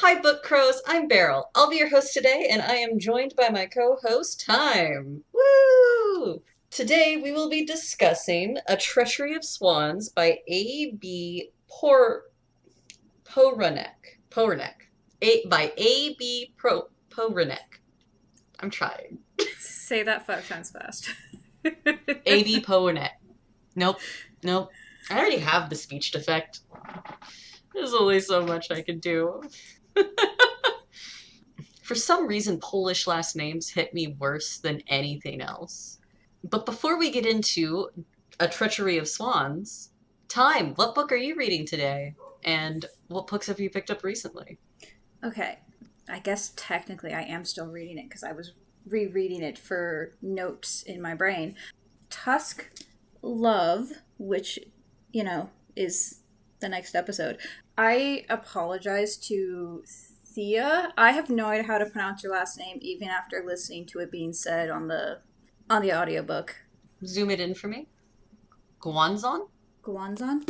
Hi, bookcrows. I'm Beryl. I'll be your host today, and I am joined by my co-host, Thyme. Woo! Today we will be discussing A Treachery of Swans by A.B. Poranek. By A.B. Poranek. I'm trying. Say that 5 times fast. A.B. Poranek. Nope. Nope. I already have the speech defect. There's only so much I can do. For some reason, Polish last names hit me worse than anything else. But before we get into A Treachery of Swans, Thyme, what book are you reading today? And what books have you picked up recently? Okay, I guess technically I am still reading it because I was rereading it for notes in my brain. Tusk Love, which, is the next episode. I apologize to Thea. I have no idea how to pronounce your last name, even after listening to it being said on the audiobook. Zoom it in for me. Guanzon? Guanzon?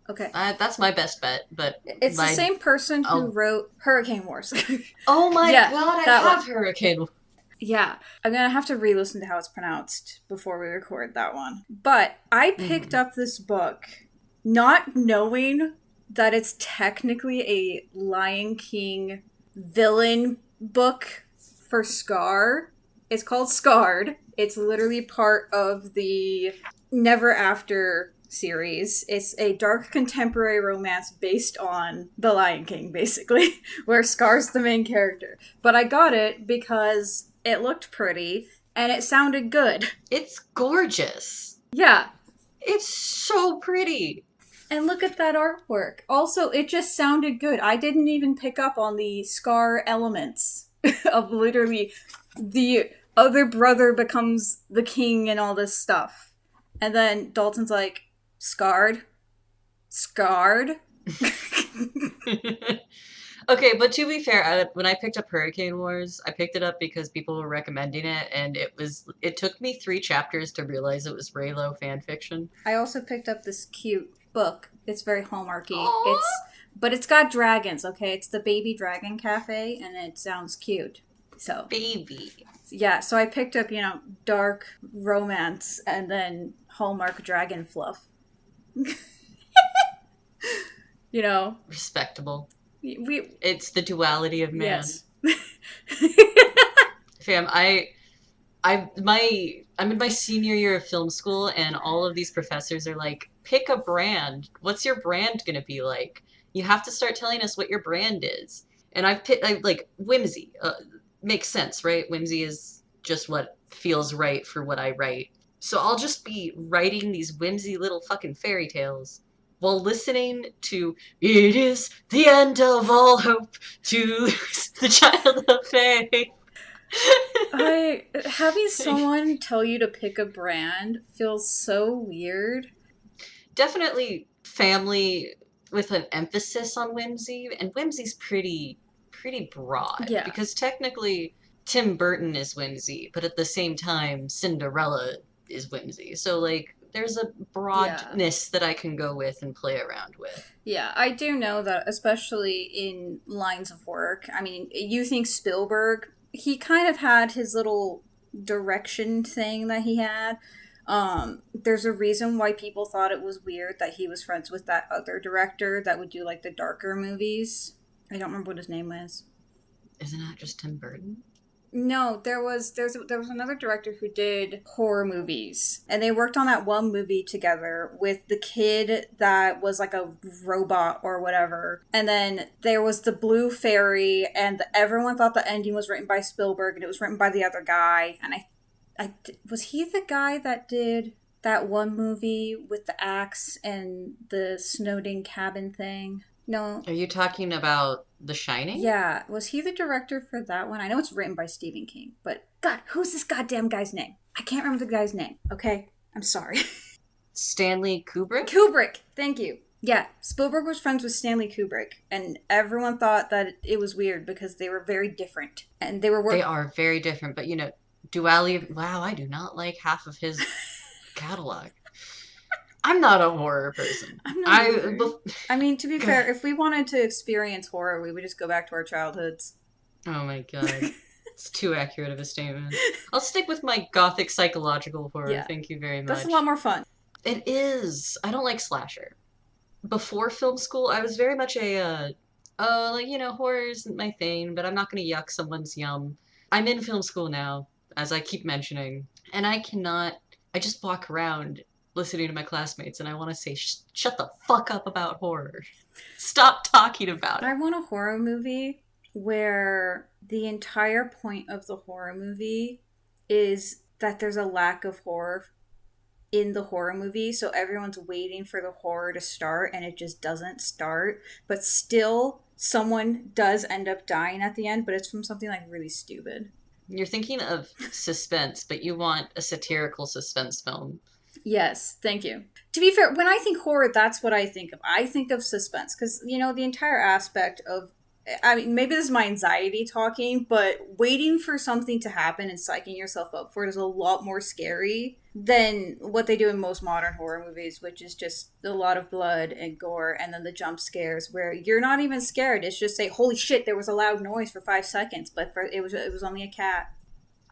Okay. That's my best bet, but It's the same person who I'll... wrote Hurricane Wars. Oh my Yeah, god, I that have one. Hurricane. Yeah, I'm gonna have to re-listen to how it's pronounced before we record that one. But I picked Mhm. up this book not knowing that it's technically a Lion King villain book for Scar. It's called Scarred. It's literally part of the Never After series. It's a dark contemporary romance based on The Lion King, basically, where Scar's the main character. But I got it because it looked pretty and it sounded good. It's gorgeous. Yeah. It's so pretty. And look at that artwork. Also, it just sounded good. I didn't even pick up on the Scar elements of literally the other brother becomes the king and all this stuff. And then Dalton's like, scarred? Scarred? Okay, but to be fair, when I picked up Hurricane Wars, I picked it up because people were recommending it, and it took me 3 chapters to realize it was Raylo fan fiction. I also picked up this cute book. It's very hallmarky. Aww, But it's got dragons, okay? It's the Baby Dragon Cafe, and it sounds cute. So, baby. yeah, so I picked up, dark romance and then Hallmark dragon fluff. you know, Respectable. we It's the duality of man. yes. Fam, I'm in my senior year of film school, and all of these professors are like, pick a brand. What's your brand gonna be like? You have to start telling us what your brand is. And I like whimsy. Makes sense, right? Whimsy is just what feels right for what I write. So I'll just be writing these whimsy little fucking fairy tales while listening to "It is the end of all hope to the child of faith." I having someone tell you to pick a brand feels so weird. Definitely family with an emphasis on whimsy, and whimsy's pretty broad Yeah. because technically Tim Burton is whimsy, but at the same time Cinderella is whimsy. So like there's a Yeah. broadness that I can go with and play around with. Yeah, I do know that, especially in lines of work. I mean, you think Spielberg, he kind of had his little direction thing that he had. There's a reason why people thought it was weird that he was friends with that other director that would do like the darker movies. I don't remember what his name was. Isn't that just Tim Burton? No, there was another director who did horror movies, and they worked on that one movie together with the kid that was like a robot or whatever. And then there was the Blue Fairy, and everyone thought the ending was written by Spielberg, and it was written by the other guy. And was he the guy that did that one movie with the axe and the snowed-in cabin thing? No, Are you talking about The Shining? yeah, was he the director for that one? I know it's written by Stephen King, but God, who's this goddamn guy's name? I can't remember the guy's name, okay? I'm sorry. Stanley Kubrick? Kubrick, thank you. Yeah, Spielberg was friends with Stanley Kubrick, and everyone thought that it was weird because they were very different. And they were They are very different, but duality. Wow, I do not like half of his catalog. I'm not a horror person. I'm not I either. bef- I mean, to be fair, if we wanted to experience horror, we would just go back to our childhoods. Oh my god. It's too accurate of a statement. I'll stick with my gothic psychological horror. Yeah, Thank you very that's a lot much. more fun. It is. I don't like slasher. Before film school, I was very much a oh, like, horror isn't my thing, but I'm not going to yuck someone's yum. I'm in film school now, as I keep mentioning, and I cannot. I just walk around listening to my classmates, and I want to say, shut the fuck up about horror. Stop talking about I it. want a horror movie where the entire point of the horror movie is that there's a lack of horror in the horror movie, so everyone's waiting for the horror to start and it just doesn't start, but still someone does end up dying at the end, but it's from something like really stupid. You're thinking of suspense, but you want a satirical suspense film. Yes, thank you. To be fair, when I think horror, that's what I think of. I think of suspense because, the entire aspect of, I mean, maybe this is my anxiety talking, but waiting for something to happen and psyching yourself up for it is a lot more scary than what they do in most modern horror movies, which is just a lot of blood and gore and then the jump scares where you're not even scared. It's just say, holy shit, there was a loud noise for 5 seconds, but it was only a cat.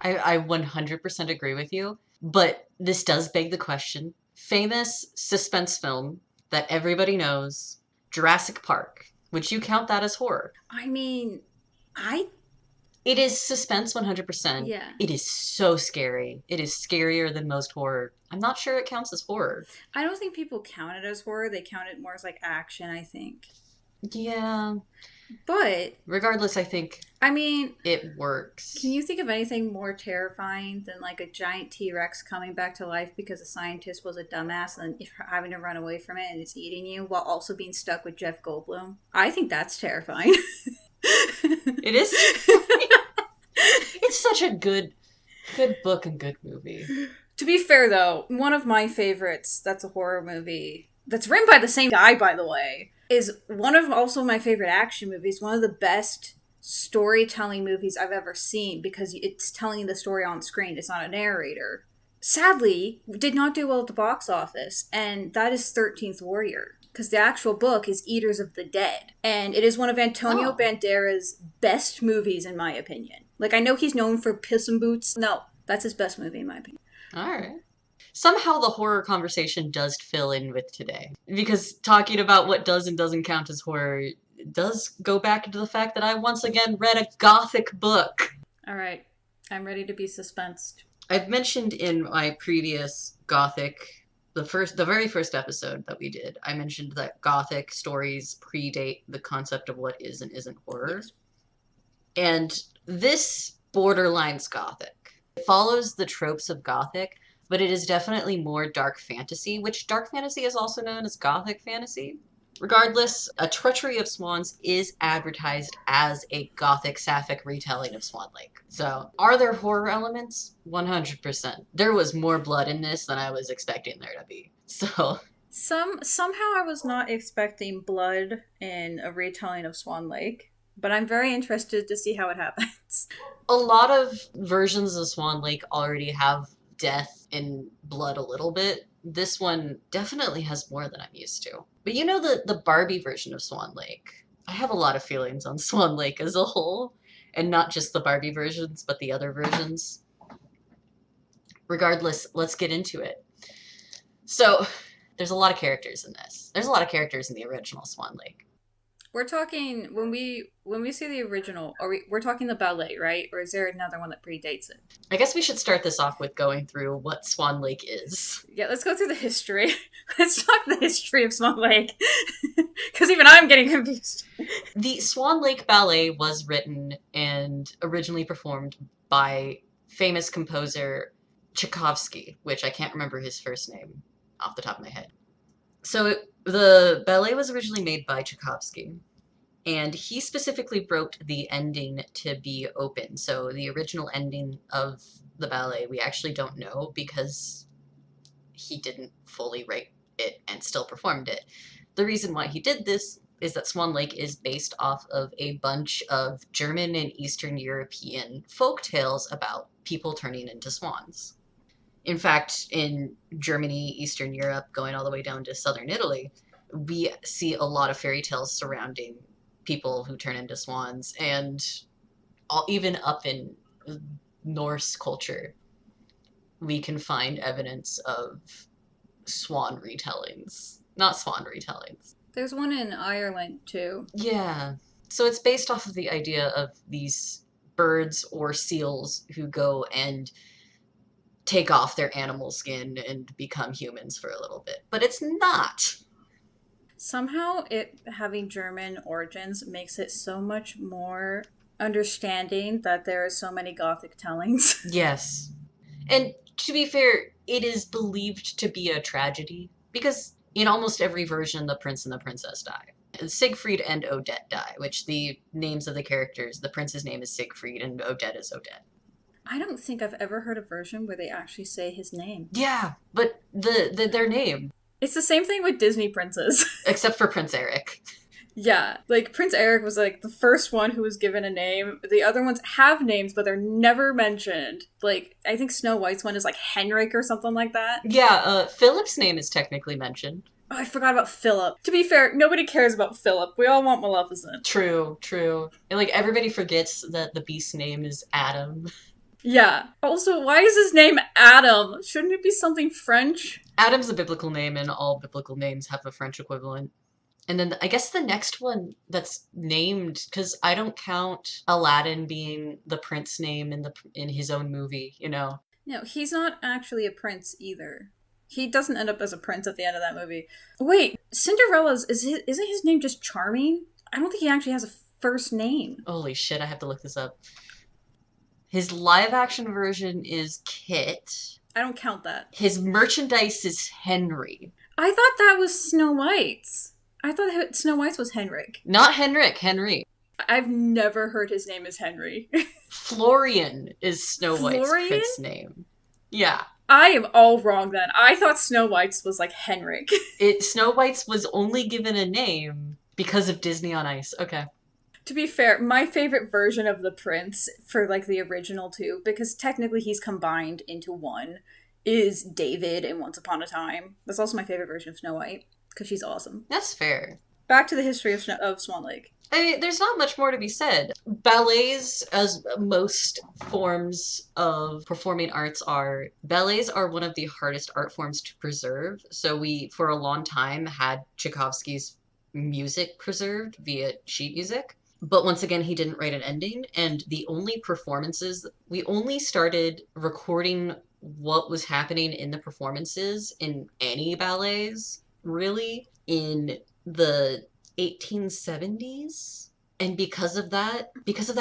I 100% agree with you, but this does beg the question. Famous suspense film that everybody knows, Jurassic Park. Would you count that as horror? I mean, I It is suspense 100%. yeah. It is so scary. It is scarier than most horror. I'm not sure it counts as horror. I don't think people count it as horror. They count it more as like action, I think. Yeah. But Regardless, I think I mean, it works. can you think of anything more terrifying than like a giant T Rex coming back to life because a scientist was a dumbass and having to run away from it and it's eating you while also being stuck with Jeff Goldblum? I think that's terrifying. It is. It's such a good book and good movie. To be fair, though, one of my favorites that's a horror movie that's written by the same guy, by the way, is one of also my favorite action movies, one of the best storytelling movies I've ever seen because it's telling the story on screen. It's not a narrator. Sadly, did not do well at the box office, and that is 13th Warrior. Because the actual book is Eaters of the Dead. And it is one of Antonio Banderas' best movies, in my opinion. Like, I know he's known for Puss in Boots. No, that's his best movie, in my opinion. All right. Somehow the horror conversation does fill in with today. Because talking about what does and doesn't count as horror does go back into the fact that I once again read a gothic book. All right. I'm ready to be suspensed. I've mentioned in my previous gothic, the very first episode that we did, I mentioned that gothic stories predate the concept of what is and isn't horror. Yes. And this borderlines gothic. It follows the tropes of gothic, but it is definitely more dark fantasy, which dark fantasy is also known as gothic fantasy. Regardless, A Treachery of Swans is advertised as a gothic sapphic retelling of Swan Lake. So, are there horror elements? 100%. There was more blood in this than I was expecting there to be. So, Somehow I was not expecting blood in a retelling of Swan Lake, but I'm very interested to see how it happens. a lot of versions of Swan Lake already have death and blood a little bit. This one definitely has more than I'm used to. But the Barbie version of Swan Lake. I have a lot of feelings on Swan Lake as a whole, and not just the Barbie versions, but the other versions. Regardless, let's get into it. So, there's a lot of characters in this. There's a lot of characters in the original Swan Lake. We're talking when we say the original, we're talking the ballet, right? Or is there another one that predates it? I guess we should start this off with going through what Swan Lake is. Yeah, let's go through the history. Let's talk the history of Swan Lake. Because even I'm getting confused. The Swan Lake Ballet was written and originally performed by famous composer Tchaikovsky, which I can't remember his first name off the top of my head. So the ballet was originally made by Tchaikovsky, and he specifically wrote the ending to be open. So the original ending of the ballet we actually don't know because he didn't fully write it and still performed it. The reason why he did this is that Swan Lake is based off of a bunch of German and Eastern European folk tales about people turning into swans. In fact, in Germany, Eastern Europe, going all the way down to southern Italy, we see a lot of fairy tales surrounding people who turn into swans, and even up in Norse culture, we can find evidence of swan retellings. Not swan retellings. There's one in Ireland too. Yeah. So it's based off of the idea of these birds or seals who go and take off their animal skin and become humans for a little bit. But it's not. Somehow, it having German origins makes it so much more understanding that there are so many Gothic tellings. Yes. And to be fair, it is believed to be a tragedy because in almost every version, the prince and the princess die. Siegfried and Odette die, which the names of the characters, the prince's name is Siegfried and Odette is Odette. I don't think I've ever heard a version where they actually say his name. Yeah, but their name. It's the same thing with Disney princes. Except for Prince Eric. Yeah, like Prince Eric was like the first one who was given a name. The other ones have names, but they're never mentioned. Like, I think Snow White's one is like Henrik or something like that. Yeah, Philip's name is technically mentioned. Oh, I forgot about Philip. To be fair, nobody cares about Philip. We all want Maleficent. True. And like everybody forgets that the beast's name is Adam. Yeah. Also, why is his name Adam? Shouldn't it be something French? Adam's a biblical name, and all biblical names have a French equivalent. And then I guess the next one that's named, because I don't count Aladdin being the prince name in his own movie, you know? No, he's not actually a prince either. He doesn't end up as a prince at the end of that movie. Wait, Cinderella's, isn't his name just Charming? I don't think he actually has a first name. Holy shit, I have to look this up. His live action version is Kit. I don't count that. His merchandise is Henry. I thought that was Snow White's. I thought Snow White's was Henrik. Not Henrik, Henry. I've never heard his name is Henry. Florian is Snow White's Florian? prince name. Yeah. I am all wrong then. I thought Snow White's was like Henrik. Snow White's was only given a name because of Disney on Ice. Okay. To be fair, my favorite version of the prince for like the original two, because technically he's combined into one, is David in Once Upon a Time. That's also my favorite version of Snow White, because she's awesome. That's fair. Back to the history of Swan Lake. I mean, there's not much more to be said. Ballets, as most forms of performing arts are, ballets are one of the hardest art forms to preserve. So we, for a long time, had Tchaikovsky's music preserved via sheet music. But once again, he didn't write an ending. And the only performances, we only started recording what was happening in the performances in any ballets, really, in the 1870s. And because of that,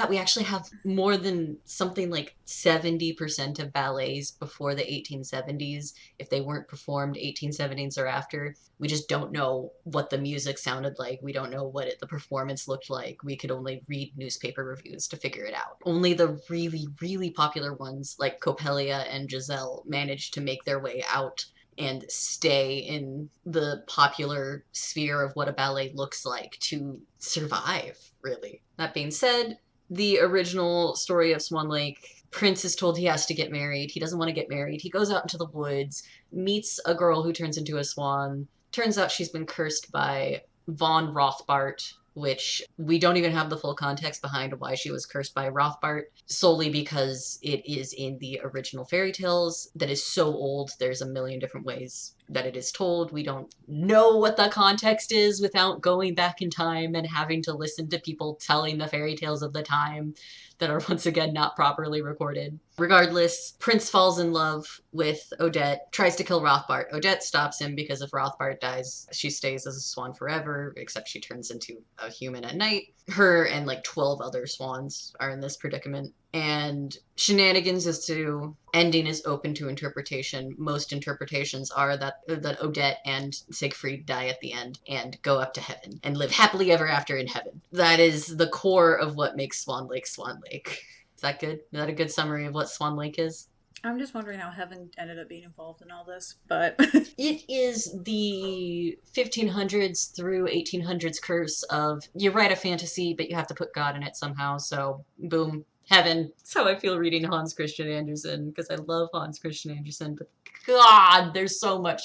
we actually have more than something like 70% of ballets before the 1870s. If they weren't performed 1870s or after, we just don't know what the music sounded like. We don't know what the performance looked like. We could only read newspaper reviews to figure it out. Only the really, really popular ones like Coppelia and Giselle managed to make their way out and stay in the popular sphere of what a ballet looks like to survive, really. That being said, the original story of Swan Lake, Prince is told he has to get married. He doesn't want to get married. He goes out into the woods, meets a girl who turns into a swan. Turns out she's been cursed by von Rothbart, which we don't even have the full context behind why she was cursed by Rothbart, solely because it is in the original fairy tales that is so old. There's a million different ways that it is told. We don't know what the context is without going back in time and having to listen to people telling the fairy tales of the time that are once again not properly recorded. Regardless, Prince falls in love with Odette, tries to kill Rothbart. Odette stops him because if Rothbart dies, she stays as a swan forever, except she turns into a human at night. Her and like 12 other swans are in this predicament. And shenanigans as to ending is open to interpretation. Most interpretations are that Odette and Siegfried die at the end and go up to heaven and live happily ever after in heaven. That is the core of what makes Swan Lake Swan Lake. Is that good? Is that a good summary of what Swan Lake is? I'm just wondering how heaven ended up being involved in all this, but... It is the 1500s through 1800s curse of you write a fantasy, but you have to put God in it somehow, so boom. Heaven. That's how I feel reading Hans Christian Andersen, because I love Hans Christian Andersen, but God, there's so much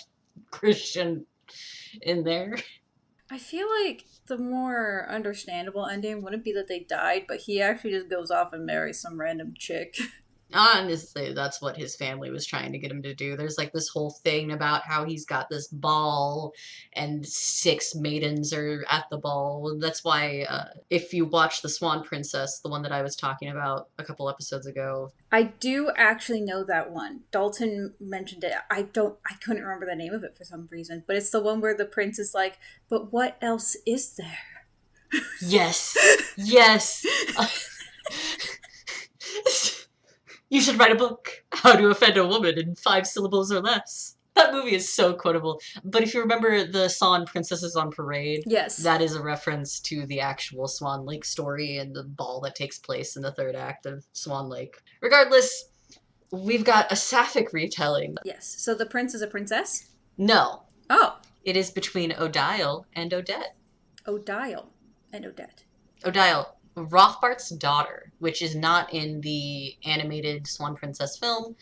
Christian in there. I feel like the more understandable ending wouldn't be that they died, but he actually just goes off and marries some random chick. Honestly, that's what his family was trying to get him to do. There's like this whole thing about how he's got this ball and 6 maidens are at the ball. That's why if you watch The Swan Princess, the one that I was talking about a couple episodes ago. I do actually know that one. Dalton mentioned it. I couldn't remember the name of it for some reason, but it's the one where the prince is like, but what else is there? Yes. Yes. You should write a book, How to Offend a Woman in 5 Syllables or Less. That movie is so quotable. But if you remember the song Princesses on Parade, yes, that is a reference to the actual Swan Lake story and the ball that takes place in the 3rd act of Swan Lake. Regardless, we've got a sapphic retelling. Yes. So the prince is a princess? No. Oh. It is between Odile and Odette. Odile and Odette. Odile, Rothbart's daughter, which is not in the animated Swan Princess film.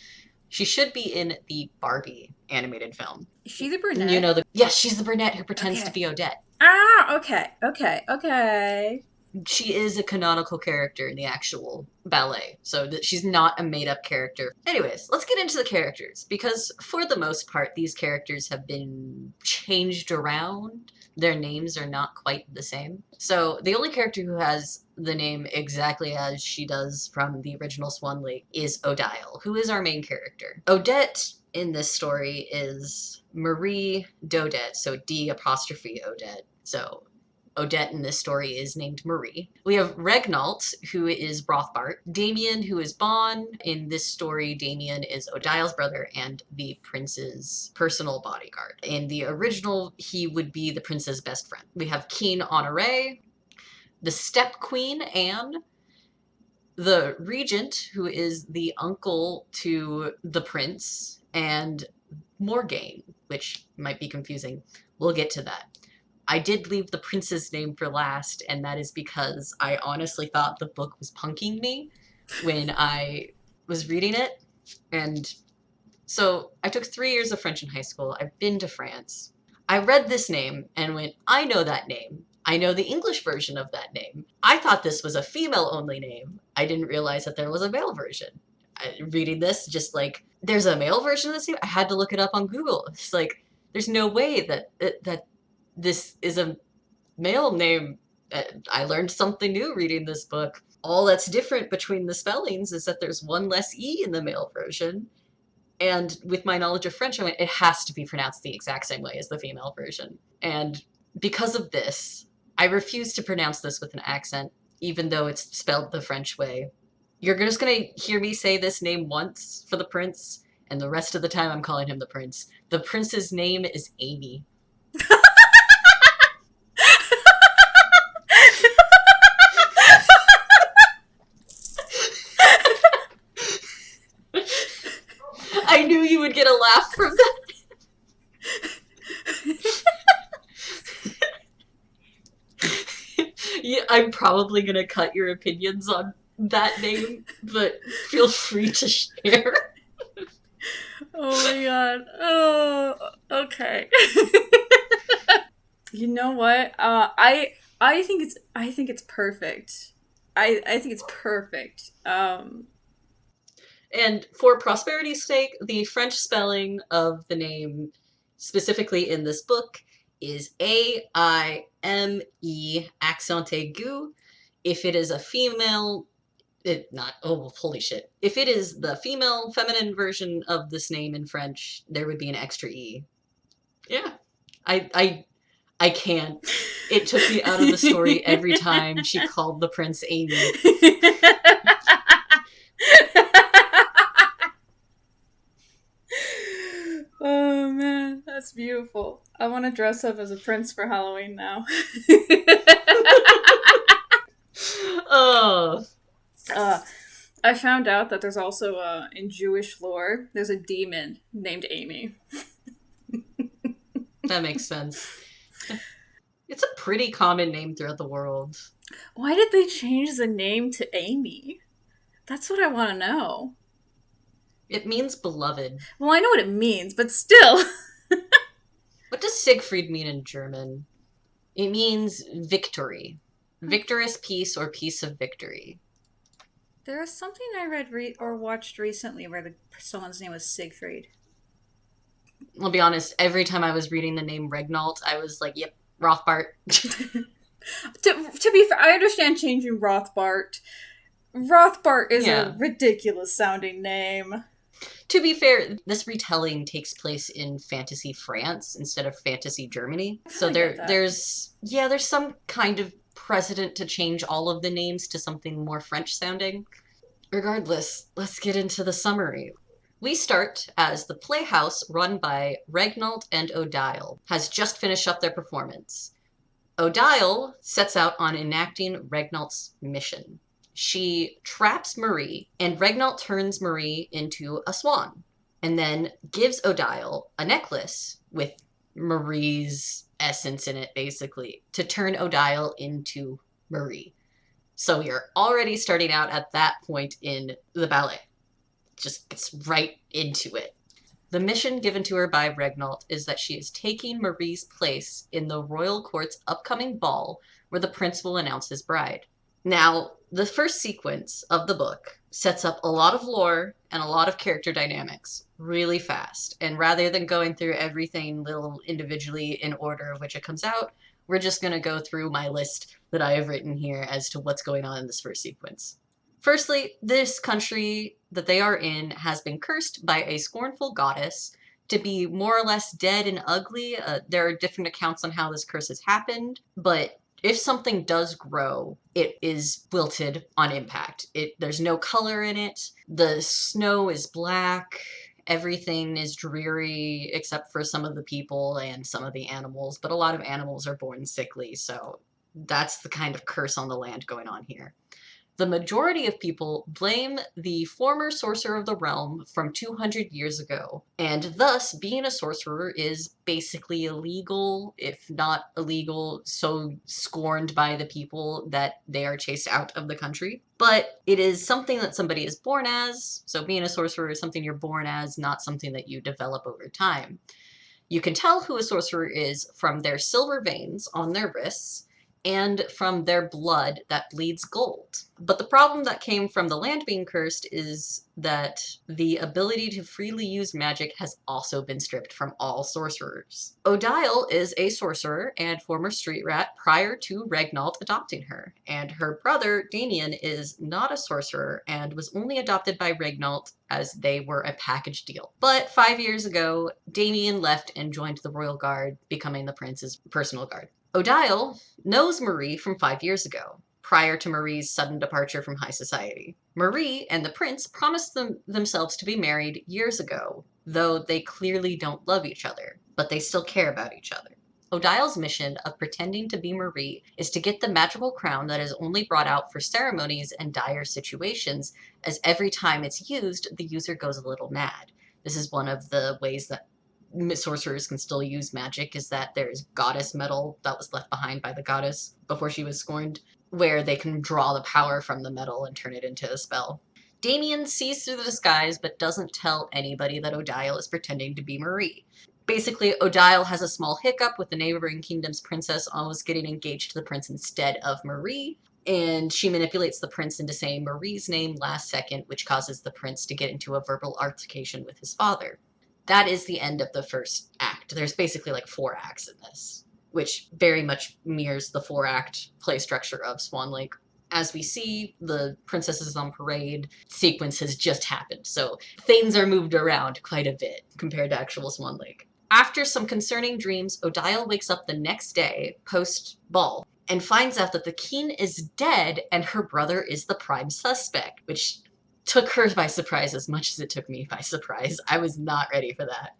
She should be in the Barbie animated film. Is she the brunette? You know yes, she's the brunette who pretends to be Odette. Ah, okay. She is a canonical character in the actual ballet, so she's not a made-up character. Anyways, let's get into the characters, because for the most part, these characters have been changed around. Their names are not quite the same. So the only character who has the name exactly as she does from the original Swan Lake is Odile, who is our main character. Odette in this story is Marie Dodette, so D apostrophe Odette. So Odette in this story is named Marie. We have Regnault, who is Rothbart. Damien, who is Bon. In this story, Damien is Odile's brother and the prince's personal bodyguard. In the original, he would be the prince's best friend. We have Keen Honoré, the step queen, Anne, the regent, who is the uncle to the prince, and Morgaine, which might be confusing. We'll get to that. I did leave the prince's name for last, and that is because I honestly thought the book was punking me when I was reading it. And so I took 3 years of French in high school. I've been to France. I read this name and went, I know that name. I know the English version of that name. I thought this was a female-only name. I didn't realize that there was a male version. Reading this, just like, there's a male version of this name? I had to look it up on Google. It's like, there's no way that this is a male name. I learned something new reading this book. All that's different between the spellings is that there's one less E in the male version. And with my knowledge of French, I went, it has to be pronounced the exact same way as the female version. And because of this, I refuse to pronounce this with an accent, even though it's spelled the French way. You're just going to hear me say this name once for the prince, and the rest of the time I'm calling him the prince. The prince's name is Amy. I knew you would get a laugh from that. Yeah, I'm probably going to cut your opinions on that name, but feel free to share. Oh my god. Oh, okay. You know what? I think it's perfect. I think it's perfect. And for prosperity's sake, the French spelling of the name, specifically in this book, is Aime accent aigu. If it is a female, if it is the female feminine version of this name in French, there would be an extra E. Yeah. I can't. It took me out of the story every time she called the prince Amy. Oh man, that's beautiful. I want to dress up as a prince for Halloween now. Oh. I found out that there's also in Jewish lore, there's a demon named Amy. That makes sense. It's a pretty common name throughout the world. Why did they change the name to Amy? That's what I want to know. It means beloved. Well, I know what it means, but still. What does Siegfried mean in German? It means victory. Okay. Victorious peace or peace of victory. There was something I read or watched recently where someone's name was Siegfried. I'll be honest, every time I was reading the name Regnault, I was like, yep, Rothbart. To be fair, I understand changing Rothbart. Rothbart is a Yeah. ridiculous sounding name. To be fair, this retelling takes place in fantasy France instead of fantasy Germany. I So kind of get that. there's some kind of precedent to change all of the names to something more French sounding. Regardless, let's get into the summary. We start as the playhouse run by Regnault and Odile has just finished up their performance. Odile sets out on enacting Regnault's mission. She traps Marie, and Regnault turns Marie into a swan, and then gives Odile a necklace with Marie's essence in it, basically, to turn Odile into Marie. So you're already starting out at that point in the ballet. Just gets right into it. The mission given to her by Regnault is that she is taking Marie's place in the royal court's upcoming ball where the prince will announce his bride. Now, the first sequence of the book sets up a lot of lore and a lot of character dynamics really fast. And rather than going through everything little individually in order of which it comes out, we're just going to go through my list that I have written here as to what's going on in this first sequence. Firstly, this country that they are in has been cursed by a scornful goddess to be more or less dead and ugly. There are different accounts on how this curse has happened, but if something does grow, it is wilted on impact. There's no color in it. The snow is black. Everything is dreary except for some of the people and some of the animals, but a lot of animals are born sickly, so that's the kind of curse on the land going on here. The majority of people blame the former sorcerer of the realm from 200 years ago, and thus being a sorcerer is basically illegal, if not illegal, so scorned by the people that they are chased out of the country. But it is something that somebody is born as, so being a sorcerer is something you're born as, not something that you develop over time. You can tell who a sorcerer is from their silver veins on their wrists and from their blood that bleeds gold. But the problem that came from the land being cursed is that the ability to freely use magic has also been stripped from all sorcerers. Odile is a sorcerer and former street rat prior to Regnault adopting her, and her brother Damien is not a sorcerer and was only adopted by Regnault as they were a package deal. But 5 years ago, Damien left and joined the royal guard, becoming the prince's personal guard. Odile knows Marie from 5 years ago, prior to Marie's sudden departure from high society. Marie and the prince promised themselves to be married years ago, though they clearly don't love each other, but they still care about each other. Odile's mission of pretending to be Marie is to get the magical crown that is only brought out for ceremonies and dire situations, as every time it's used, the user goes a little mad. This is one of the ways that sorcerers can still use magic, is that there's goddess metal that was left behind by the goddess before she was scorned, where they can draw the power from the metal and turn it into a spell. Damien sees through the disguise but doesn't tell anybody that Odile is pretending to be Marie. Basically, Odile has a small hiccup with the neighboring kingdom's princess almost getting engaged to the prince instead of Marie, and she manipulates the prince into saying Marie's name last second, which causes the prince to get into a verbal altercation with his father. That is the end of the first act. There's basically like 4 acts in this, which very much mirrors the 4-act play structure of Swan Lake. As we see, the princess is on parade sequence has just happened, so things are moved around quite a bit compared to actual Swan Lake. After some concerning dreams, Odile wakes up the next day, post-ball, and finds out that the king is dead and her brother is the prime suspect, which took her by surprise as much as it took me by surprise. I was not ready for that.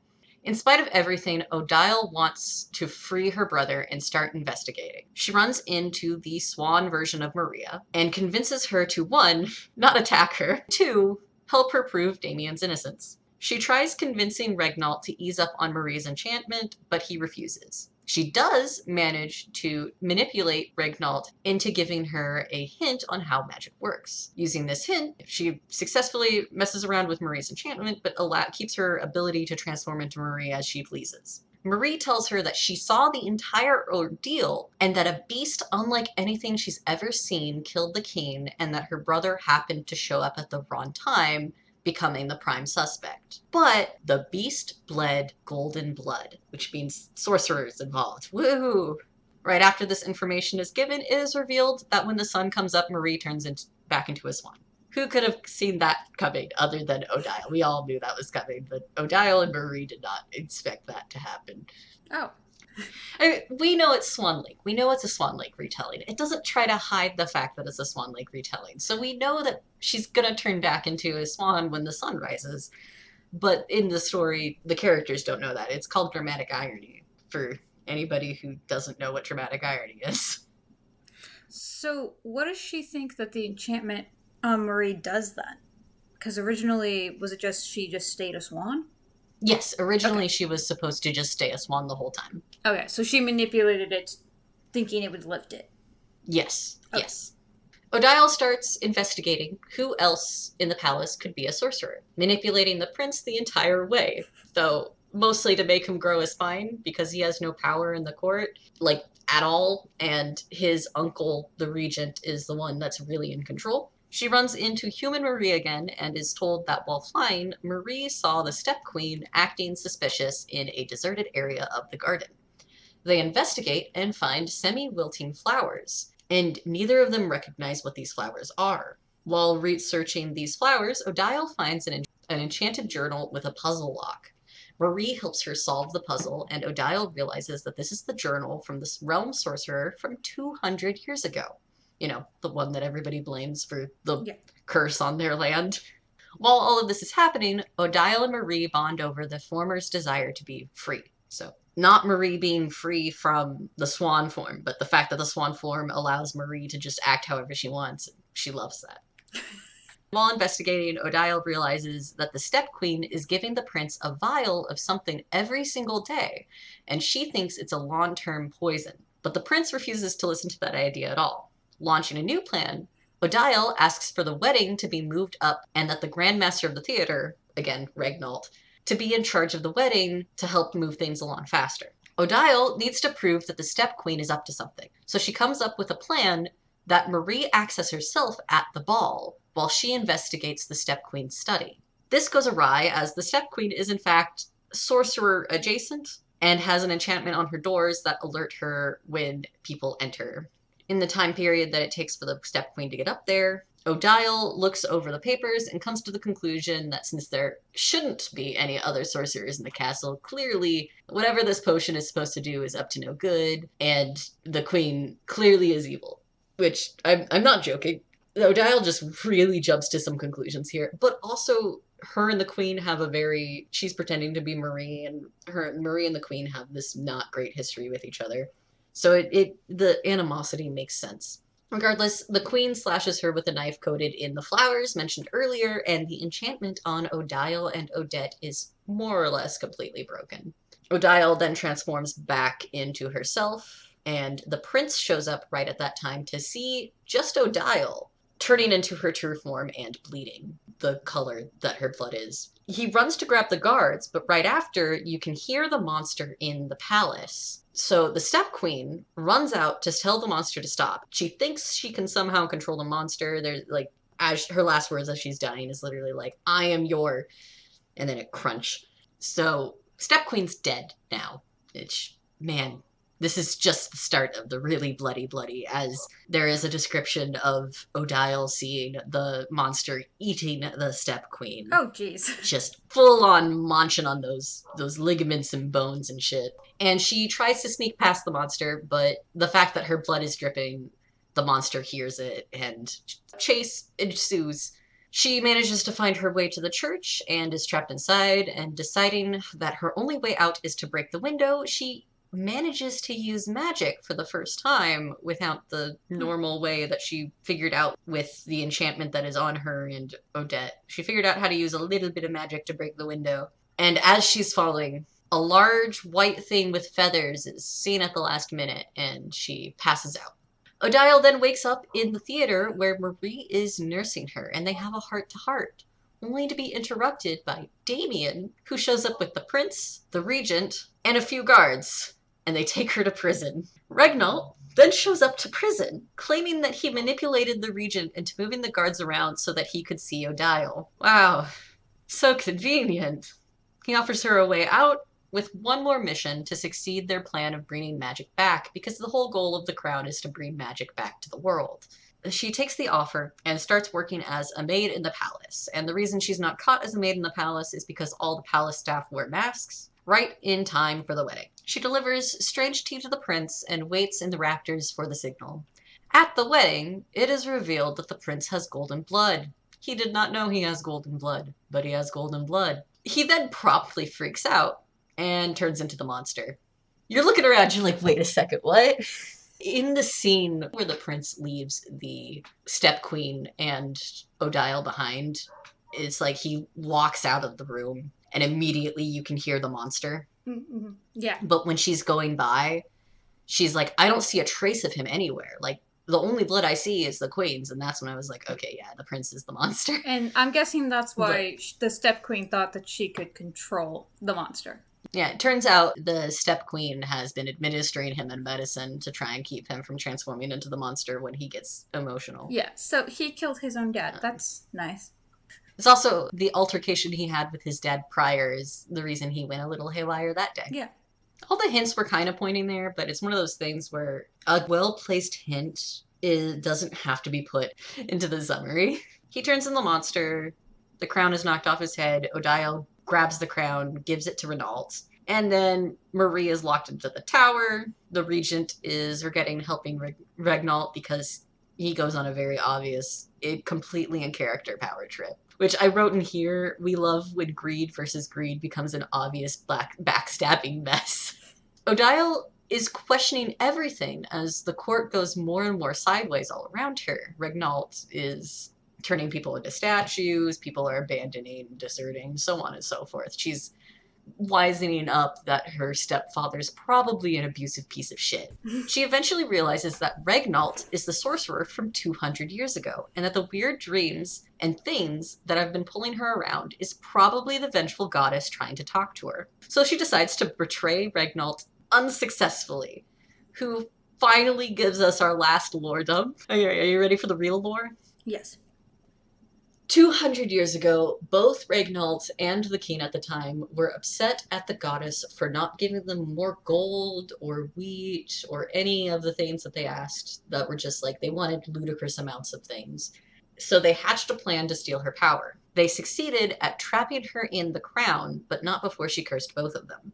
In spite of everything, Odile wants to free her brother and start investigating. She runs into the swan version of Maria and convinces her to 1, not attack her, 2, help her prove Damien's innocence. She tries convincing Regnault to ease up on Marie's enchantment, but he refuses. She does manage to manipulate Regnault into giving her a hint on how magic works. Using this hint, she successfully messes around with Marie's enchantment, but keeps her ability to transform into Marie as she pleases. Marie tells her that she saw the entire ordeal and that a beast unlike anything she's ever seen killed the king, and that her brother happened to show up at the wrong time, becoming the prime suspect. But the beast bled golden blood, which means sorcerers involved. Woo! Right after this information is given, it is revealed that when the sun comes up, Marie turns back into a swan. Who could have seen that coming other than Odile? We all knew that was coming, but Odile and Marie did not expect that to happen. Oh. I mean, we know it's Swan Lake. We know it's a Swan Lake retelling. It doesn't try to hide the fact that it's a Swan Lake retelling. So we know that she's going to turn back into a swan when the sun rises. But in the story, the characters don't know that. It's called dramatic irony for anybody who doesn't know what dramatic irony is. So what does she think that the enchantment on Marie does then? Because originally, was it just she just stayed a swan? Yes, originally she was supposed to just stay a swan the whole time. Okay, so she manipulated it thinking it would lift it. Yes, yes. Odile starts investigating who else in the palace could be a sorcerer, manipulating the prince the entire way, though mostly to make him grow a spine because he has no power in the court, like at all, and his uncle, the regent, is the one that's really in control. She runs into human Marie again and is told that while flying, Marie saw the Step Queen acting suspicious in a deserted area of the garden. They investigate and find semi-wilting flowers, and neither of them recognize what these flowers are. While researching these flowers, Odile finds an enchanted journal with a puzzle lock. Marie helps her solve the puzzle, and Odile realizes that this is the journal from the realm sorcerer from 200 years ago. You know, the one that everybody blames for the curse on their land. While all of this is happening, Odile and Marie bond over the former's desire to be free. So, not Marie being free from the swan form, but the fact that the swan form allows Marie to just act however she wants. She loves that. While investigating, Odile realizes that the Step Queen is giving the prince a vial of something every single day, and she thinks it's a long-term poison. But the prince refuses to listen to that idea at all. Launching a new plan, Odile asks for the wedding to be moved up and that the Grand Master of the theater, again, Regnault, to be in charge of the wedding to help move things along faster. Odile needs to prove that the Step Queen is up to something, so she comes up with a plan that Marie acts as herself at the ball while she investigates the Step Queen's study. This goes awry as the Step Queen is in fact sorcerer adjacent and has an enchantment on her doors that alert her when people enter. In the time period that it takes for the Step Queen to get up there, Odile looks over the papers and comes to the conclusion that since there shouldn't be any other sorcerers in the castle, clearly whatever this potion is supposed to do is up to no good, and the queen clearly is evil. Which, I'm not joking. Odile just really jumps to some conclusions here, but also her and the queen have she's pretending to be Marie, and Marie and the queen have this not great history with each other. So the animosity makes sense. Regardless, the queen slashes her with a knife coated in the flowers mentioned earlier, and the enchantment on Odile and Odette is more or less completely broken. Odile then transforms back into herself, and the prince shows up right at that time to see just Odile turning into her true form and bleeding, the color that her blood is. He runs to grab the guards, but right after, you can hear the monster in the palace. So the Step Queen runs out to tell the monster to stop. She thinks she can somehow control the monster. There's as her last words as she's dying is literally like, "I am your," and then a crunch. So Step Queen's dead now. Man, this is just the start of the really bloody, as there is a description of Odile seeing the monster eating the Step Queen. Oh, jeez. Just full on munching on those ligaments and bones and shit. And she tries to sneak past the monster, but the fact that her blood is dripping, the monster hears it, and chase ensues. She manages to find her way to the church and is trapped inside, and deciding that her only way out is to break the window, she manages to use magic for the first time without the normal way that she figured out with the enchantment that is on her and Odette. She figured out how to use a little bit of magic to break the window. And as she's falling, A large white thing with feathers is seen at the last minute, and she passes out. Odile then wakes up in the theater where Marie is nursing her, and they have a heart-to-heart, only to be interrupted by Damien, who shows up with the prince, the regent, and a few guards, and they take her to prison. Regnault then shows up to prison, claiming that he manipulated the regent into moving the guards around so that he could see Odile. Wow, so convenient. He offers her a way out, with one more mission to succeed their plan of bringing magic back, because the whole goal of the crown is to bring magic back to the world. She takes the offer and starts working as a maid in the palace. And the reason she's not caught as a maid in the palace is because all the palace staff wear masks, right in time for the wedding. She delivers strange tea to the prince and waits in the rafters for the signal. At the wedding, it is revealed that the prince has golden blood. He did not know he has golden blood, but he has golden blood. He then promptly freaks out and turns into the monster. You're looking around, you're like, wait a second, what? In the scene where the prince leaves the step queen and Odile behind, it's like he walks out of the room and immediately you can hear the monster. Mm-hmm. Yeah. But when she's going by, she's like, I don't see a trace of him anywhere. Like, the only blood I see is the queen's, and that's when I was like, okay, yeah, the prince is the monster. And I'm guessing that's why the step queen thought that she could control the monster. Yeah, it turns out the step queen has been administering him a medicine to try and keep him from transforming into the monster when he gets emotional. Yeah, so he killed his own dad. That's nice. It's also the altercation he had with his dad prior is the reason he went a little haywire that day. Yeah. All the hints were kind of pointing there, but it's one of those things where a well-placed hint doesn't have to be put into the summary. He turns into the monster, the crown is knocked off his head, Odile grabs the crown, gives it to Renault, and then Marie is locked into the tower. The regent is helping Regnault because he goes on a very obvious, completely in character power trip. Which I wrote in here, we love when greed versus greed becomes an obvious backstabbing mess. Odile is questioning everything as the court goes more and more sideways all around her. Regnault is turning people into statues, people are abandoning, deserting, so on and so forth. She's wisening up that her stepfather's probably an abusive piece of shit. She eventually realizes that Regnault is the sorcerer from 200 years ago, and that the weird dreams and things that have been pulling her around is probably the vengeful goddess trying to talk to her. So she decides to betray Regnault unsuccessfully, who finally gives us our last loredom. Are you ready for the real lore? Yes. 200 years ago, both Regnault and the king at the time were upset at the goddess for not giving them more gold or wheat or any of the things that they asked that were just like, they wanted ludicrous amounts of things. So they hatched a plan to steal her power. They succeeded at trapping her in the crown, but not before she cursed both of them.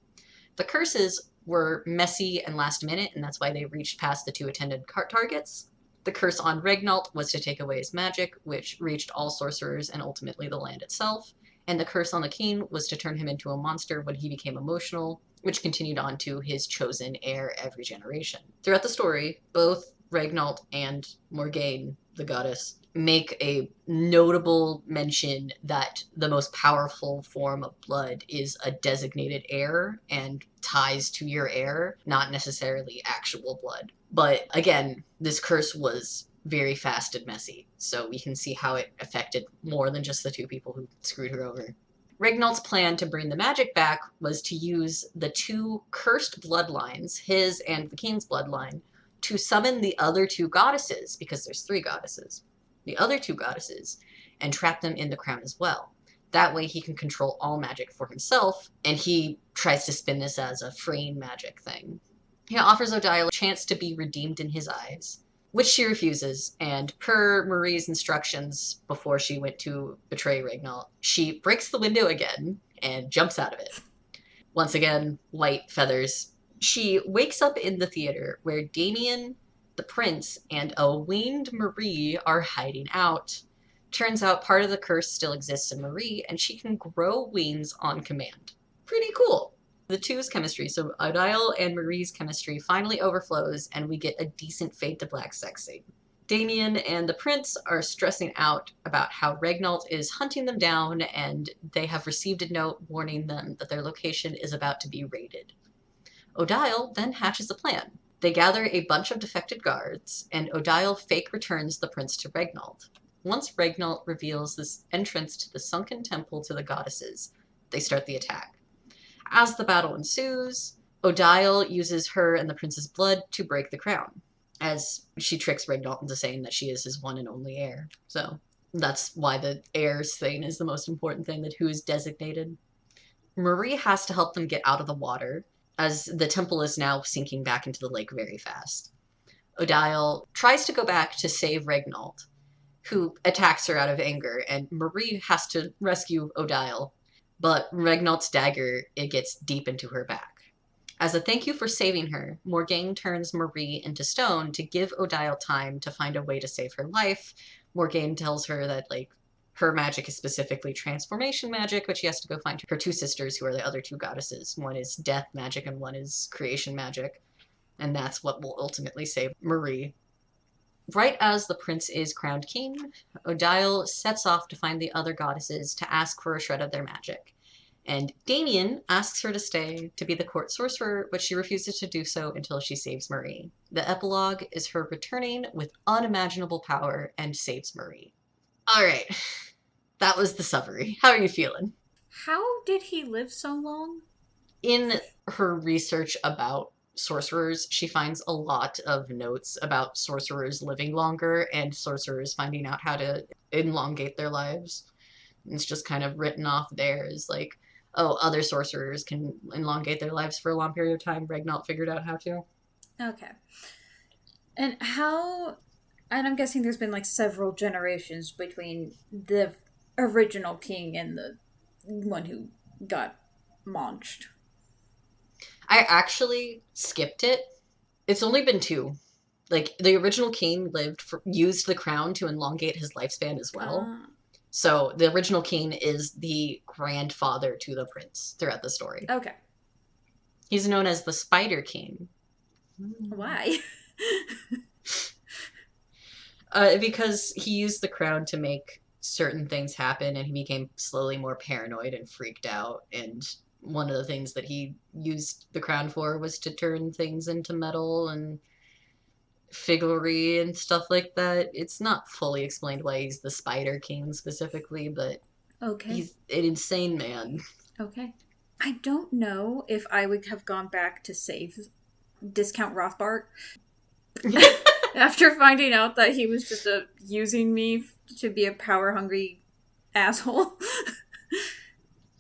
The curses were messy and last minute, and that's why they reached past the two attended targets. The curse on Regnault was to take away his magic, which reached all sorcerers and ultimately the land itself. And the curse on the king was to turn him into a monster when he became emotional, which continued on to his chosen heir every generation. Throughout the story, both Regnault and Morgane, the goddess, make a notable mention that the most powerful form of blood is a designated heir and ties to your heir, not necessarily actual blood. But again, this curse was very fast and messy, so we can see how it affected more than just the two people who screwed her over. Regnault's plan to bring the magic back was to use the two cursed bloodlines, his and the king's bloodline, to summon the other two goddesses, because there's 3 goddesses, the other 2 goddesses, and trap them in the crown as well. That way he can control all magic for himself, and he tries to spin this as a freeing magic thing. He offers Odile a chance to be redeemed in his eyes, which she refuses, and per Marie's instructions before she went to betray Regnault, she breaks the window again and jumps out of it. Once again, white feathers. She wakes up in the theater where Damien, the prince, and a weaned Marie are hiding out. Turns out part of the curse still exists in Marie, and she can grow wings on command. Pretty cool. The two's chemistry, so Odile and Marie's chemistry, finally overflows, and we get a decent fade to black sex scene. Damien and the prince are stressing out about how Regnault is hunting them down, and they have received a note warning them that their location is about to be raided. Odile then hatches a plan. They gather a bunch of defected guards, and Odile fake returns the prince to Regnault. Once Regnault reveals this entrance to the sunken temple to the goddesses, they start the attack. As the battle ensues, Odile uses her and the prince's blood to break the crown, as she tricks Regnault into saying that she is his one and only heir. So that's why the heirs thing is the most important thing, that who is designated. Marie has to help them get out of the water, as the temple is now sinking back into the lake very fast. Odile tries to go back to save Regnault, who attacks her out of anger, and Marie has to rescue Odile, but Regnault's dagger, it gets deep into her back. As a thank you for saving her, Morgaine turns Marie into stone to give Odile time to find a way to save her life. Morgaine tells her that, like, her magic is specifically transformation magic, but she has to go find her two sisters, who are the other two goddesses. One is death magic and one is creation magic. And that's what will ultimately save Marie. Right as the prince is crowned king, Odile sets off to find the other goddesses to ask for a shred of their magic. And Damien asks her to stay to be the court sorcerer, but she refuses to do so until she saves Marie. The epilogue is her returning with unimaginable power and saves Marie. All right, that was the summary. How are you feeling? How did he live so long? In her research about sorcerers, she finds a lot of notes about sorcerers living longer and sorcerers finding out how to elongate their lives. It's just kind of written off there as like, oh, other sorcerers can elongate their lives for a long period of time. Regnault figured out how to. Okay. And I'm guessing there's been like several generations between the original king and the one who got launched. I actually skipped it. It's only been 2. Like, the original king used the crown to elongate his lifespan as well. So the original king is the grandfather to the prince throughout the story. Okay. He's known as the Spider King. Why? Because he used the crown to make certain things happen, and he became slowly more paranoid and freaked out. And one of the things that he used the crown for was to turn things into metal and figlery and stuff like that. It's not fully explained why he's the Spider King specifically, but okay. He's an insane man. Okay. I don't know if I would have gone back to save Discount Rothbart after finding out that he was just using me to be a power-hungry asshole.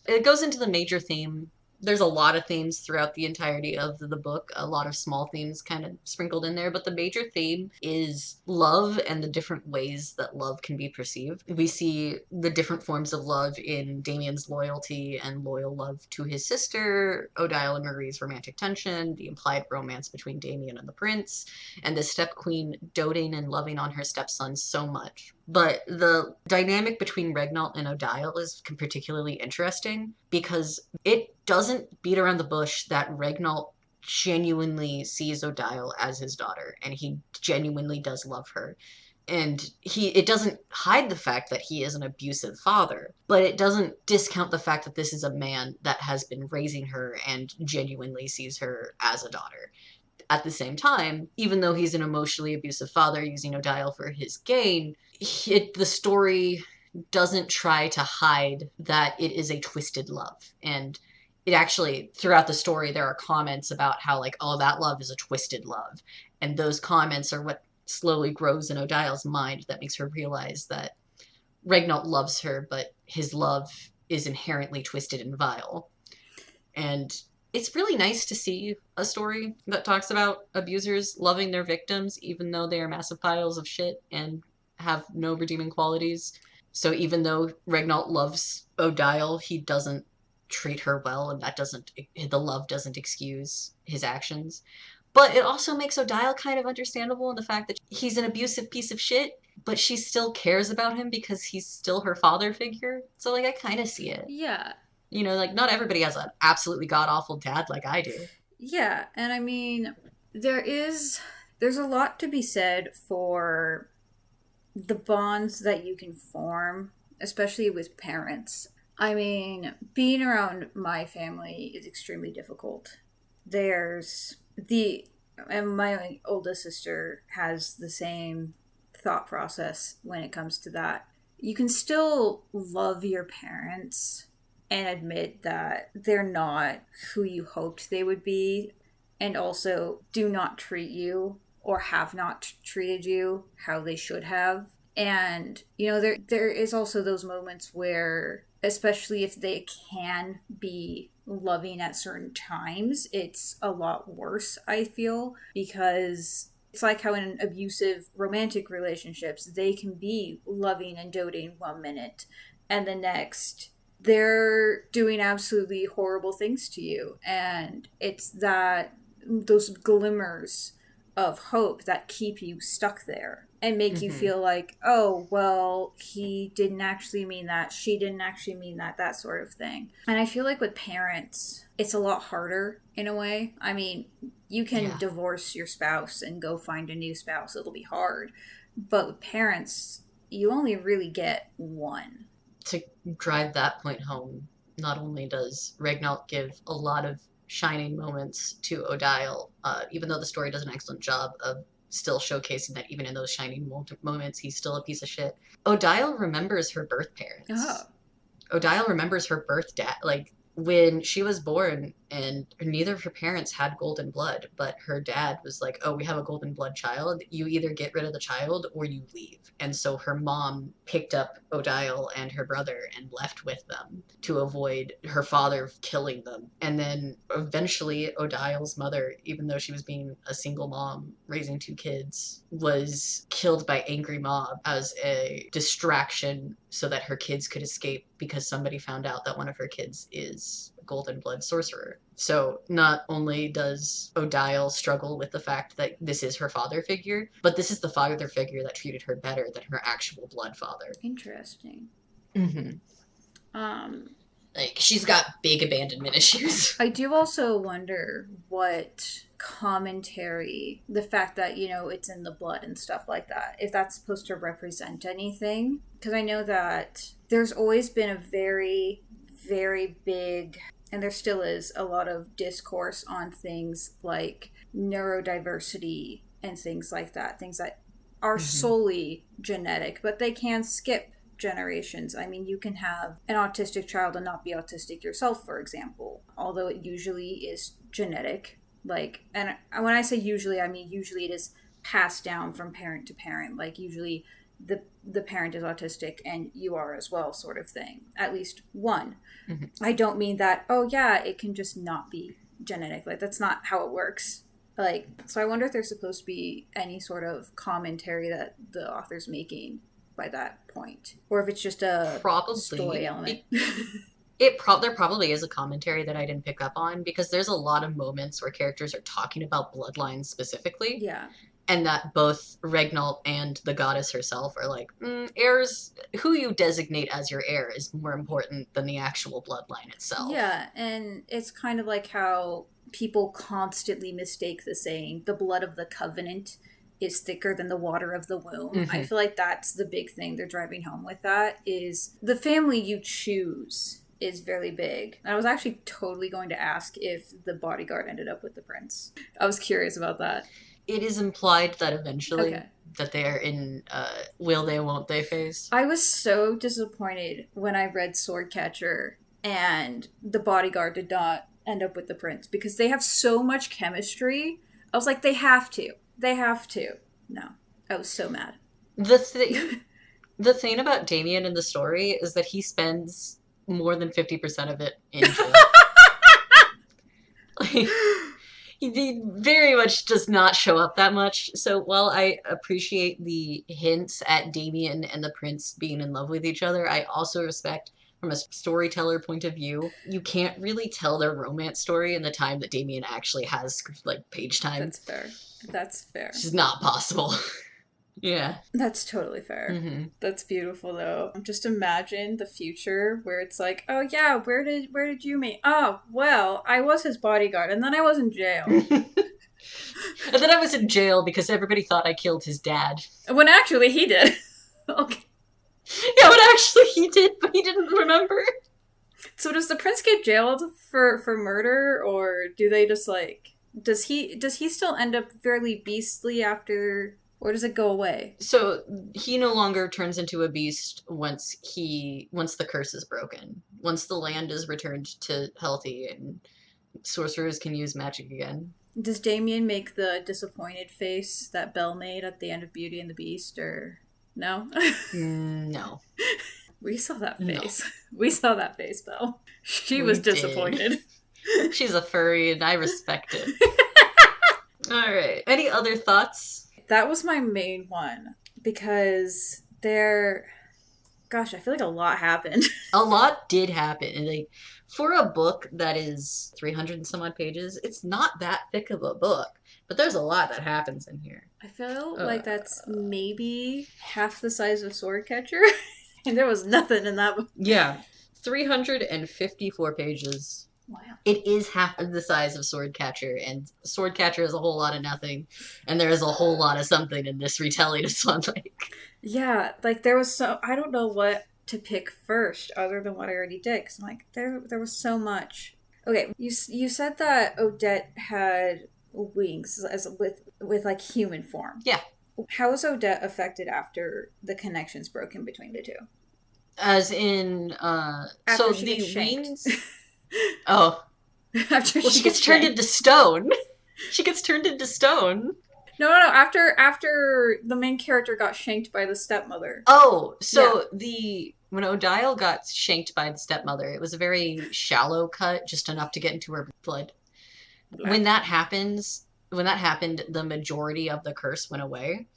It goes into the major theme. There's a lot of themes throughout the entirety of the book, a lot of small themes kind of sprinkled in there, but the major theme is love and the different ways that love can be perceived. We see the different forms of love in Damien's loyalty and loyal love to his sister, Odile and Marie's romantic tension, the implied romance between Damien and the prince, and the step queen doting and loving on her stepson so much. But the dynamic between Regnault and Odile is particularly interesting because it doesn't beat around the bush that Regnault genuinely sees Odile as his daughter, and he genuinely does love her. And it doesn't hide the fact that he is an abusive father, but it doesn't discount the fact that this is a man that has been raising her and genuinely sees her as a daughter. At the same time, even though he's an emotionally abusive father using Odile for his gain, the story doesn't try to hide that it is a twisted love. And it actually, throughout the story, there are comments about how, like, oh, that love is a twisted love. And those comments are what slowly grows in Odile's mind that makes her realize that Regnault loves her, but his love is inherently twisted and vile. And it's really nice to see a story that talks about abusers loving their victims, even though they are massive piles of shit and have no redeeming qualities. So even though Regnault loves Odile, he doesn't treat her well, and the love doesn't excuse his actions. But it also makes Odile kind of understandable in the fact that he's an abusive piece of shit, but she still cares about him because he's still her father figure. So, like, I kind of see it. Yeah. You know, like, not everybody has an absolutely god-awful dad like I do. Yeah, and I mean, there's a lot to be said for the bonds that you can form, especially with parents. I mean, being around my family is extremely difficult. There's and my oldest sister has the same thought process when it comes to that. You can still love your parents and admit that they're not who you hoped they would be, and also do not treat you or have not treated you how they should have. And there is also those moments where, especially if they can be loving at certain times, it's a lot worse, I feel, because it's like how in abusive romantic relationships, they can be loving and doting one minute, and the next they're doing absolutely horrible things to you. And it's those glimmers of hope that keep you stuck there and make you feel like, oh, well, he didn't actually mean that, she didn't actually mean that, that sort of thing. And I feel like with parents, it's a lot harder in a way. I mean, you can divorce your spouse and go find a new spouse. It'll be hard. But with parents, you only really get one. To drive that point home, not only does Regnault give a lot of shining moments to Odile, even though the story does an excellent job of still showcasing that even in those shining moments, he's still a piece of shit. Odile remembers her birth parents. Oh. Odile remembers her birth dad. Like, when she was born, and neither of her parents had golden blood, but her dad was like, oh, we have a golden blood child. You either get rid of the child or you leave. And so her mom picked up Odile and her brother and left with them to avoid her father killing them. And then eventually Odile's mother, even though she was being a single mom raising two kids, was killed by angry mob as a distraction so that her kids could escape, because somebody found out that one of her kids is a golden blood sorcerer. So not only does Odile struggle with the fact that this is her father figure, but this is the father figure that treated her better than her actual blood father. Interesting. Like, she's got big abandonment issues. I do also wonder what commentary, the fact that, it's in the blood and stuff like that, if that's supposed to represent anything. Because I know that there's always been a very, very big, and there still is a lot of discourse on things like neurodiversity and things like that, things that are solely genetic, but they can skip generations. I mean, you can have an autistic child and not be autistic yourself, for example, although it usually is genetic. Like, and when I say usually, I mean usually it is passed down from parent to parent. Like, usually the parent is autistic and you are as well, sort of thing. At least one. I don't mean that, oh yeah, it can just not be genetic. Like, that's not how it works. Like, so I wonder if there's supposed to be any sort of commentary that the author's making by that point, or if it's just a story element. There probably is a commentary that I didn't pick up on, because there's a lot of moments where characters are talking about bloodlines specifically. Yeah. And that both Regnault and the goddess herself are like, heirs, who you designate as your heir is more important than the actual bloodline itself. Yeah, and it's kind of like how people constantly mistake the saying, the blood of the covenant is thicker than the water of the womb. I feel like that's the big thing they're driving home with that, is the family you choose is very big. And I was actually totally going to ask if the bodyguard ended up with the prince. I was curious about that. It is implied that eventually that they are in will they, won't they phase. I was so disappointed when I read Swordcatcher and the bodyguard did not end up with the prince, because they have so much chemistry. I was like, they have to. No. I was so mad. The thing about Damien in the story is that he spends more than 50% of it in jail. Like, he very much does not show up that much. So while I appreciate the hints at Damien and the prince being in love with each other, I also respect, from a storyteller point of view, you can't really tell their romance story in the time that Damien actually has, like, page time. That's fair. It's just not possible. Yeah. That's totally fair. That's beautiful, though. Just imagine the future where it's like, oh yeah, where did you meet? Oh, well, I was his bodyguard, and then I was in jail. And then I was in jail because everybody thought I killed his dad. When actually he did. Okay. Yeah, but actually he did, but he didn't remember. So does the prince get jailed for murder, or do they just like does he still end up fairly beastly after, or does it go away? So he no longer turns into a beast once the curse is broken. Once the land is returned to healthy and sorcerers can use magic again. Does Damien make the disappointed face that Belle made at the end of Beauty and the Beast, or no? No. We saw that No. face. We saw that face, Belle. She We was did. disappointed. She's a furry and I respect it. Alright. Any other thoughts? That was my main one because there, gosh, I feel like a lot happened. A lot did happen. And like for a book that is 300 and some odd pages, it's not that thick of a book. But there's a lot that happens in here. I feel like that's maybe half the size of Swordcatcher. And there was nothing in that book. Yeah. 354 pages. Wow. It is half of the size of Swordcatcher, and Swordcatcher is a whole lot of nothing, and there is a whole lot of something in this retelling of Swan Lake. Yeah, like there was I don't know what to pick first other than what I already did, because I'm like, there was so much. Okay, you said that Odette had wings as with like human form. Yeah. How is Odette affected after the connection's broken between the two? As in, so the wings... Oh. After she gets turned into stone. She gets turned into stone. No. After the main character got shanked by the stepmother. Oh, so when Odile got shanked by the stepmother, it was a very shallow cut, just enough to get into her blood. Yeah. When that happened, the majority of the curse went away.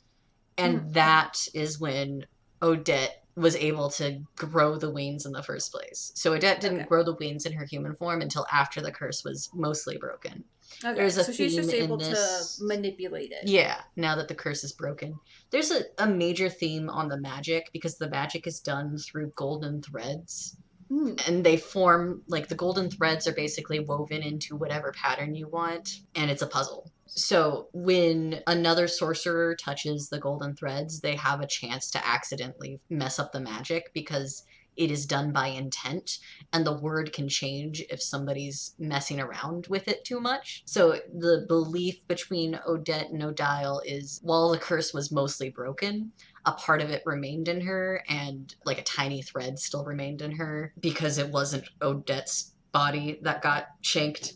And that is when Odette was able to grow the wings in the first place. So Odette didn't grow the wings in her human form until after the curse was mostly broken. Okay, there's a she's just able to manipulate it. Yeah, now that the curse is broken. There's a major theme on the magic, because the magic is done through golden threads. And they form, like, the golden threads are basically woven into whatever pattern you want, and it's a puzzle. So when another sorcerer touches the golden threads, they have a chance to accidentally mess up the magic, because it is done by intent, and the word can change if somebody's messing around with it too much. So the belief between Odette and Odile is, while the curse was mostly broken, a part of it remained in her, and like a tiny thread still remained in her, because it wasn't Odette's body that got shanked.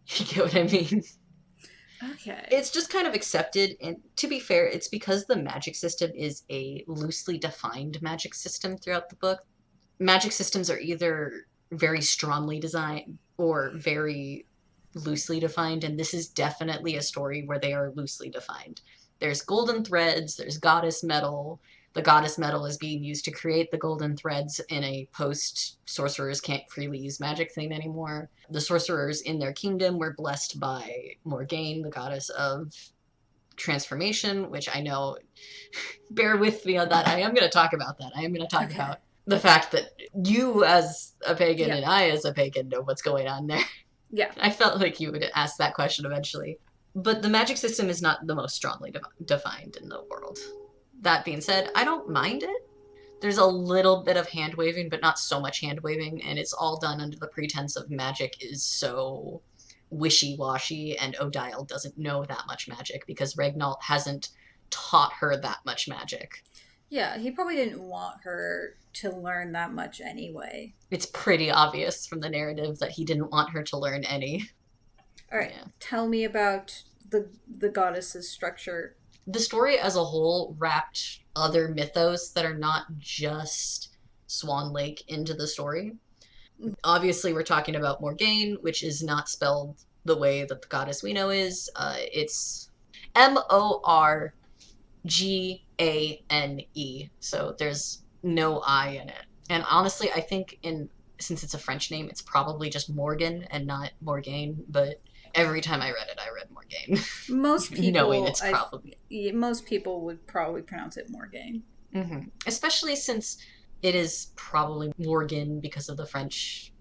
You get what I mean? Okay. It's just kind of accepted, and to be fair, it's because the magic system is a loosely defined magic system throughout the book. Magic systems are either very strongly designed or very loosely defined, and this is definitely a story where they are loosely defined. There's golden threads, there's goddess metal. The goddess metal is being used to create the golden threads in a post-sorcerers can't freely use magic thing anymore. The sorcerers in their kingdom were blessed by Morgane, the goddess of transformation, which I know, bear with me on that. I am going to talk about that. I am going to talk about the fact that you as a pagan and I as a pagan know what's going on there. Yeah. I felt like you would ask that question eventually. But the magic system is not the most strongly defined in the world. That being said, I don't mind it. There's a little bit of hand-waving, but not so much hand-waving, and it's all done under the pretense of magic is so wishy-washy, and Odile doesn't know that much magic because Regnault hasn't taught her that much magic. Yeah, he probably didn't want her to learn that much anyway. It's pretty obvious from the narrative that he didn't want her to learn any. All right, tell me about the goddess's structure. The story as a whole wrapped other mythos that are not just Swan Lake into the story. Obviously, we're talking about Morgane, which is not spelled the way that the goddess we know is. It's Morgane, so there's no I in it. And honestly, I think since it's a French name, it's probably just Morgan and not Morgane, but every time I read it, I read Morgane. Most people, knowing it's probably most people would probably pronounce it Morgane. Mm-hmm. Especially since it is probably Morgan because of the French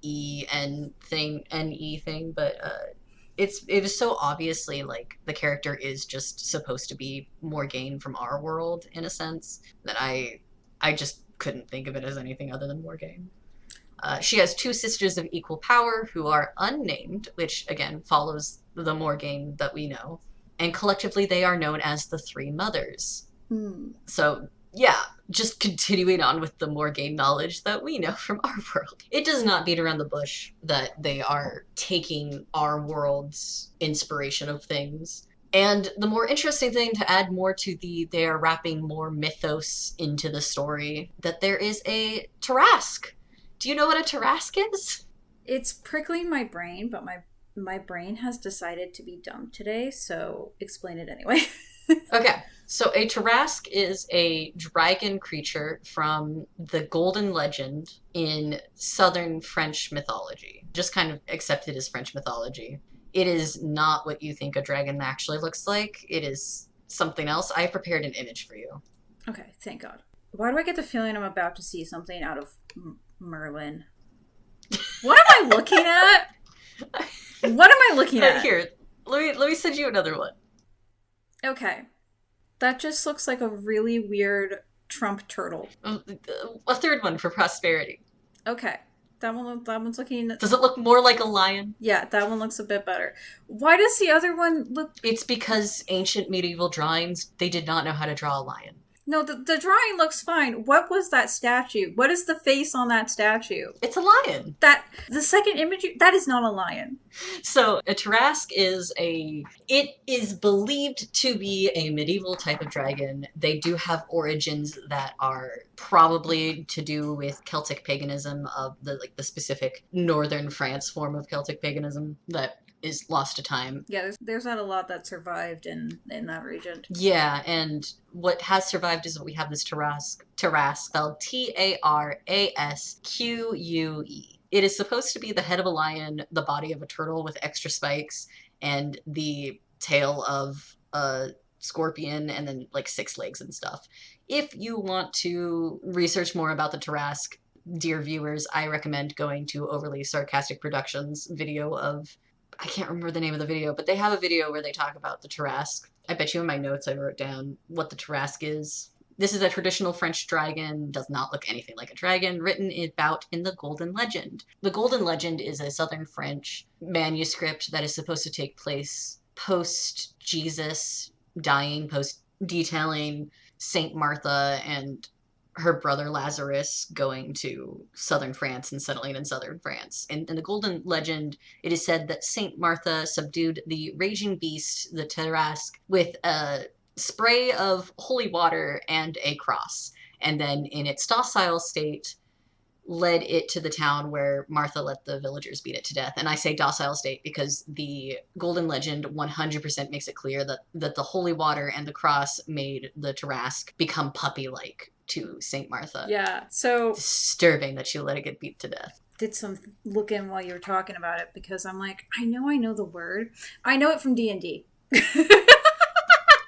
E-N thing, N-E thing, but it was so obviously like the character is just supposed to be Morgaine from our world in a sense that I just couldn't think of it as anything other than Morgaine. She has two sisters of equal power who are unnamed, which again follows the Morgaine that we know, and collectively they are known as the Three Mothers. So yeah, just continuing on with the Morgaine knowledge that we know from our world. It does not beat around the bush that they are taking our world's inspiration of things. And the more interesting thing to add more to they are wrapping more mythos into the story, that there is a Tarrasque. Do you know what a Tarrasque is? It's prickling my brain, but my brain has decided to be dumb today, so explain it anyway. Okay, so a Tarrasque is a dragon creature from the Golden Legend in southern French mythology. Just kind of accepted as French mythology. It is not what you think a dragon actually looks like. It is something else. I prepared an image for you. Okay, thank God. Why do I get the feeling I'm about to see something out of Merlin? What am I looking at? What am I looking at? Here, let me send you another one. Okay. That just looks like a really weird Trump turtle. A third one for prosperity. Okay. That one's looking... Does it look more like a lion? Yeah, that one looks a bit better. Why does the other one look... It's because ancient medieval drawings, they did not know how to draw a lion. No, the drawing looks fine. What was that statue? What is the face on that statue? It's a lion. The second image, that is not a lion. So a Tarrasque it is believed to be a medieval type of dragon. They do have origins that are probably to do with Celtic paganism of the specific northern France form of Celtic paganism that is lost to time. Yeah, there's not a lot that survived in that region. Yeah, and what has survived is that we have this Tarrasque spelled Tarasque. It is supposed to be the head of a lion, the body of a turtle with extra spikes, and the tail of a scorpion, and then like 6 legs and stuff. If you want to research more about the Tarrasque, dear viewers, I recommend going to Overly Sarcastic Productions video of... I can't remember the name of the video, but they have a video where they talk about the Tarrasque. I bet you in my notes I wrote down what the Tarrasque is. This is a traditional French dragon, does not look anything like a dragon, written about in the Golden Legend. The Golden Legend is a southern French manuscript that is supposed to take place post-Jesus dying, post-detailing Saint Martha and her brother Lazarus going to southern France and settling in southern France. In the Golden Legend, it is said that Saint Martha subdued the raging beast, the Tarrasque, with a spray of holy water and a cross. And then in its docile state, led it to the town where Martha let the villagers beat it to death. And I say docile state because the Golden Legend 100% makes it clear that the holy water and the cross made the Tarrasque become puppy-like to Saint Martha. Yeah, so... Disturbing that she let it get beat to death. Did some looking while you were talking about it, because I'm like, I know the word. I know it from D&D.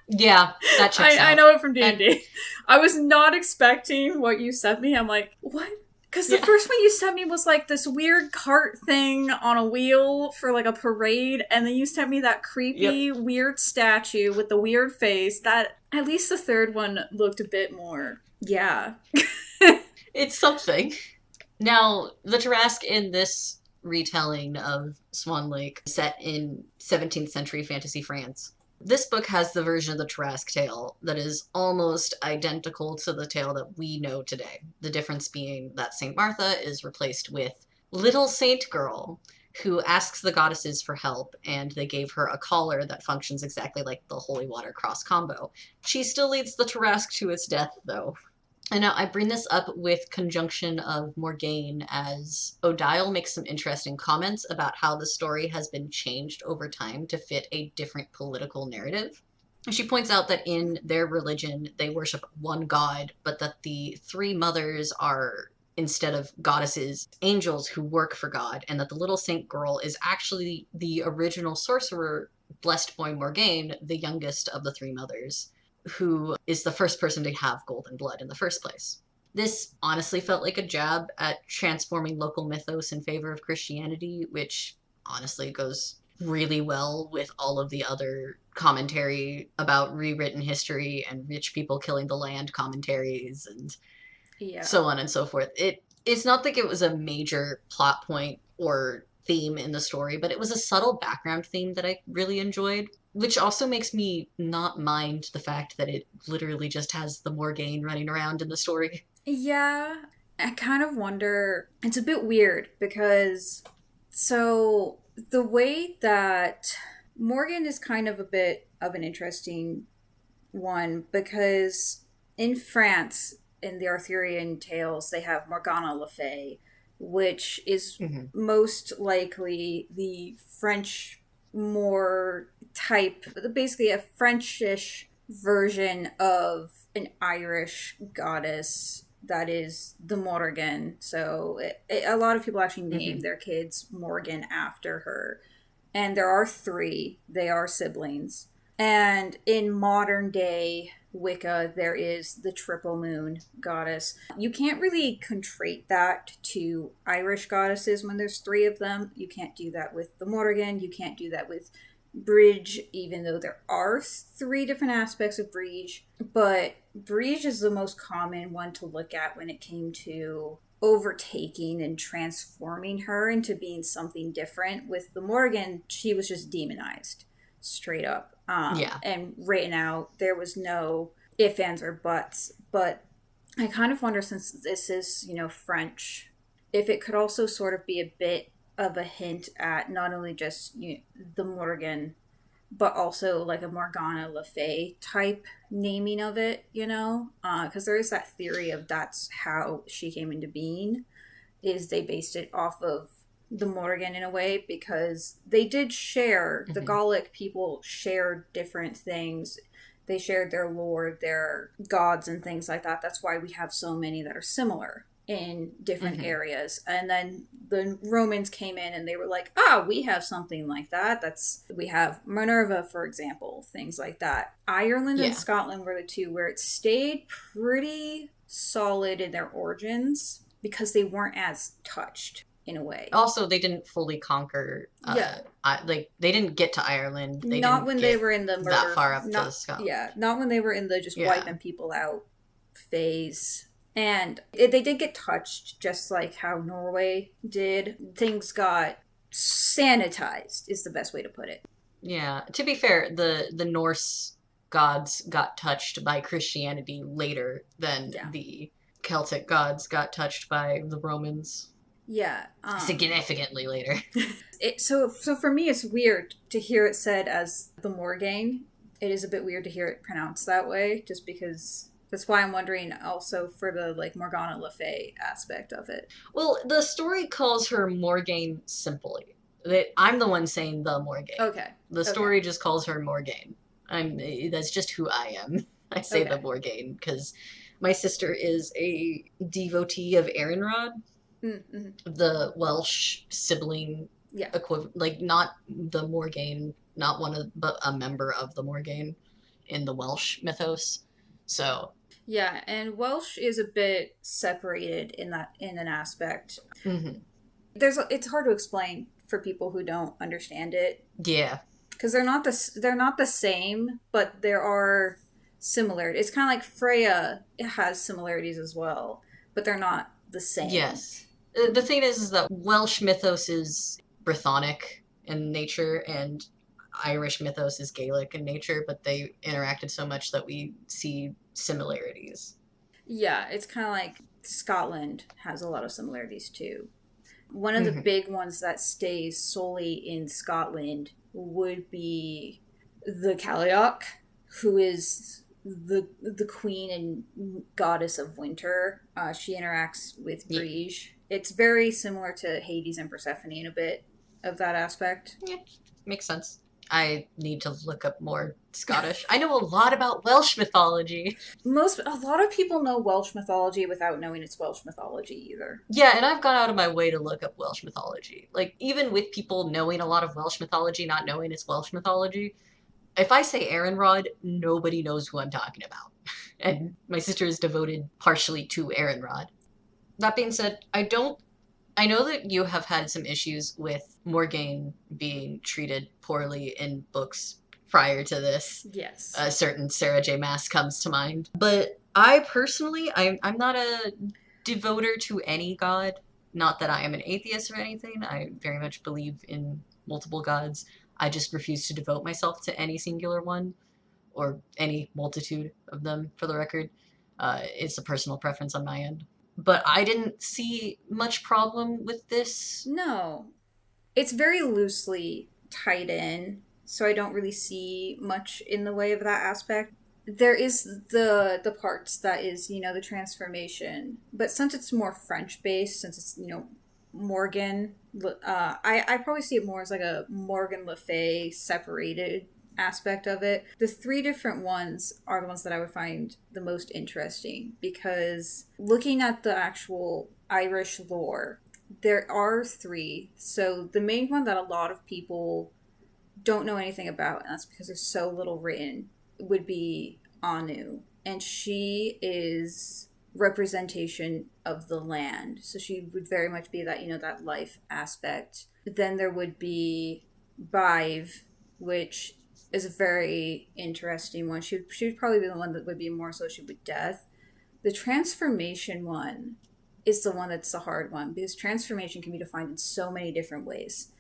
Yeah, that checks out. I know it from D&D. I was not expecting what you sent me. I'm like, what? Because the first one you sent me was like this weird cart thing on a wheel for like a parade, and then you sent me that creepy, weird statue with the weird face. That, at least the third one looked a bit more, yeah. It's something. Now, the Tarrasque in this retelling of Swan Lake, set in 17th century fantasy France, this book has the version of the Tarrasque tale that is almost identical to the tale that we know today. The difference being that Saint Martha is replaced with Little Saint Girl, who asks the goddesses for help, and they gave her a collar that functions exactly like the holy water cross combo. She still leads the Tarrasque to its death, though. And now I bring this up with conjunction of Morgaine, as Odile makes some interesting comments about how the story has been changed over time to fit a different political narrative. And she points out that in their religion, they worship one god, but that the three mothers are, instead of goddesses, angels who work for God, and that the little saint girl is actually the original sorcerer, blessed boy Morgaine, the youngest of the three mothers, who is the first person to have golden blood in the first place. This honestly felt like a jab at transforming local mythos in favor of Christianity, which honestly goes really well with all of the other commentary about rewritten history and rich people killing the land commentaries and Yeah. so on and so forth. It's not like it was a major plot point or theme in the story, but it was a subtle background theme that I really enjoyed, which also makes me not mind the fact that it literally just has the Morgaine running around in the story. Yeah. I kind of wonder, it's a bit weird because so the way that Morgan is kind of a bit of an interesting one because in France, in the Arthurian tales, they have Morgana Le Fay, which is Hmm. most likely the French more type, basically a Frenchish version of an Irish goddess that is the Morgan. So a lot of people actually name Hmm. their kids Morgan after her. And there are three, they are siblings. And in modern day Wicca, there is the triple moon goddess. You can't really contrate that to Irish goddesses when there's three of them. You can't do that with the Morrigan. You can't do that with Bridge, even though there are three different aspects of Bridge. But Bridge is the most common one to look at when it came to overtaking and transforming her into being something different. With the Morgan, she was just demonized straight up, Yeah. and written out. There was no ifs, ands, or buts. But I kind of wonder, since this is, French, if it could also sort of be a bit of a hint at not only just the Morgan, but also like a Morgana Le Fay type naming of it, because there is that theory of that's how she came into being, is they based it off of the Morgan in a way, because they did share, the Hmm. Gallic people shared different things. They shared their lore, their gods, and things like that. That's why we have so many that are similar in different Hmm. areas. And then the Romans came in and they were like, ah, we have something like that. We have Minerva, for example, things like that. Ireland and Yeah. Scotland were the two where it stayed pretty solid in their origins because they weren't as touched in a way. Also, they didn't fully conquer. Yeah, Like they didn't get to Ireland. They not didn't when they get were in the that murder, far up to not Scotland. yeah, not when they were in the just Yeah. wiping people out phase. And they did get touched, just like how Norway did. Things got sanitized, is the best way to put it. Yeah. To be fair, the Norse gods got touched by Christianity later than Yeah, the Celtic gods got touched by the Romans. yeah. Significantly later. So for me, it's weird to hear it said as the Morgaine. It is a bit weird to hear it pronounced that way, just because. That's why I'm wondering also for the like Morgana Le Fay aspect of it. Well, the story calls her Morgaine simply. I'm the one saying the Morgaine. Okay, The okay, story just calls her Morgaine. That's just who I am. I say the okay. Morgaine because my sister is a devotee of Aaronrod, Mm-hmm. the Welsh sibling Yeah. equivalent, like not the Morgaine, not one of, but a member of the Morgaine in the Welsh mythos. So, Yeah, and Welsh is a bit separated in an aspect. mhm. It's hard to explain for people who don't understand it Yeah, because they're not the same, but there are similarities. It's kind of like Freya. It has similarities as well, but they're not the same. yes. The thing is that Welsh mythos is Brythonic in nature, and Irish mythos is Gaelic in nature, but they interacted so much that we see similarities. Yeah, it's kind of like Scotland has a lot of similarities too. One of the Hmm. big ones that stays solely in Scotland would be the Cailleach, who is the queen and goddess of winter. She interacts with Yeah, Brige. It's very similar to Hades and Persephone in a bit of that aspect. yeah, makes sense. I need to look up more Scottish. I know a lot about Welsh mythology. A lot of people know Welsh mythology without knowing it's Welsh mythology either. Yeah, and I've gone out of my way to look up Welsh mythology. Like, even with people knowing a lot of Welsh mythology, not knowing it's Welsh mythology, if I say Aaronrod, nobody knows who I'm talking about. And my sister is devoted partially to Aaronrod. That being said, I know that you have had some issues with Morgaine being treated poorly in books prior to this. Yes. A certain Sarah J. Maas comes to mind. But I personally, I'm not a devoter to any god. Not that I am an atheist or anything. I very much believe in multiple gods. I just refuse to devote myself to any singular one or any multitude of them, for the record. It's a personal preference on my end. But I didn't see much problem with this. No. It's very loosely tied in, so I don't really see much in the way of that aspect. There is the parts that is, the transformation, but since it's more French based, since it's, Morgan, I probably see it more as like a Morgan Le Fay separated aspect of it. The three different ones are the ones that I would find the most interesting, because looking at the actual Irish lore, there are three. So the main one that a lot of people don't know anything about, and that's because there's so little written, would be Anu. And she is representation of the land. So she would very much be that, that life aspect. Then there would be Bive, which is a very interesting one. She would probably be the one that would be more associated with death. The transformation one is the one that's the hard one, because transformation can be defined in so many different ways.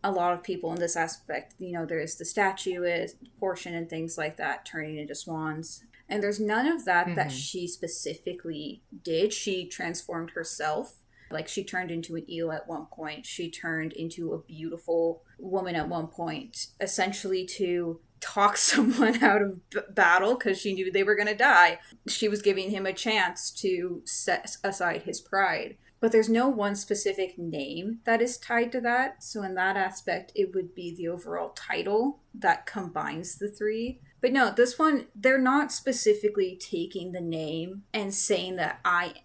A lot of people in this aspect, there's the statuette portion and things like that, turning into swans. And there's none of that that she specifically did. She transformed herself. Like, she turned into an eel at one point. She turned into a beautiful woman at one point, essentially to talk someone out of battle because she knew they were going to die. She was giving him a chance to set aside his pride. But there's no one specific name that is tied to that. So in that aspect, it would be the overall title that combines the three. But no, this one, they're not specifically taking the name and saying that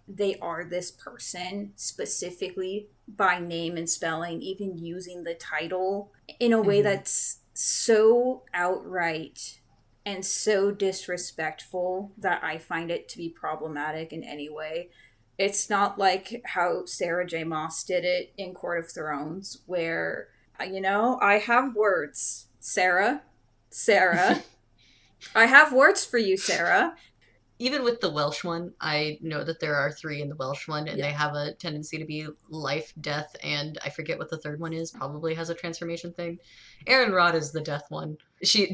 they are this person specifically by name and spelling, even using the title in a way that's so outright and so disrespectful that I find it to be problematic in any way. It's not like how Sarah J. Maas did it in Court of Thrones, where, I have words, Sarah, I have words for you, Sarah. Even with the Welsh one, I know that there are three in the Welsh one, and Yeah. they have a tendency to be life, death, and I forget what the third one is. Probably has a transformation thing. Aaron Rod is the death one.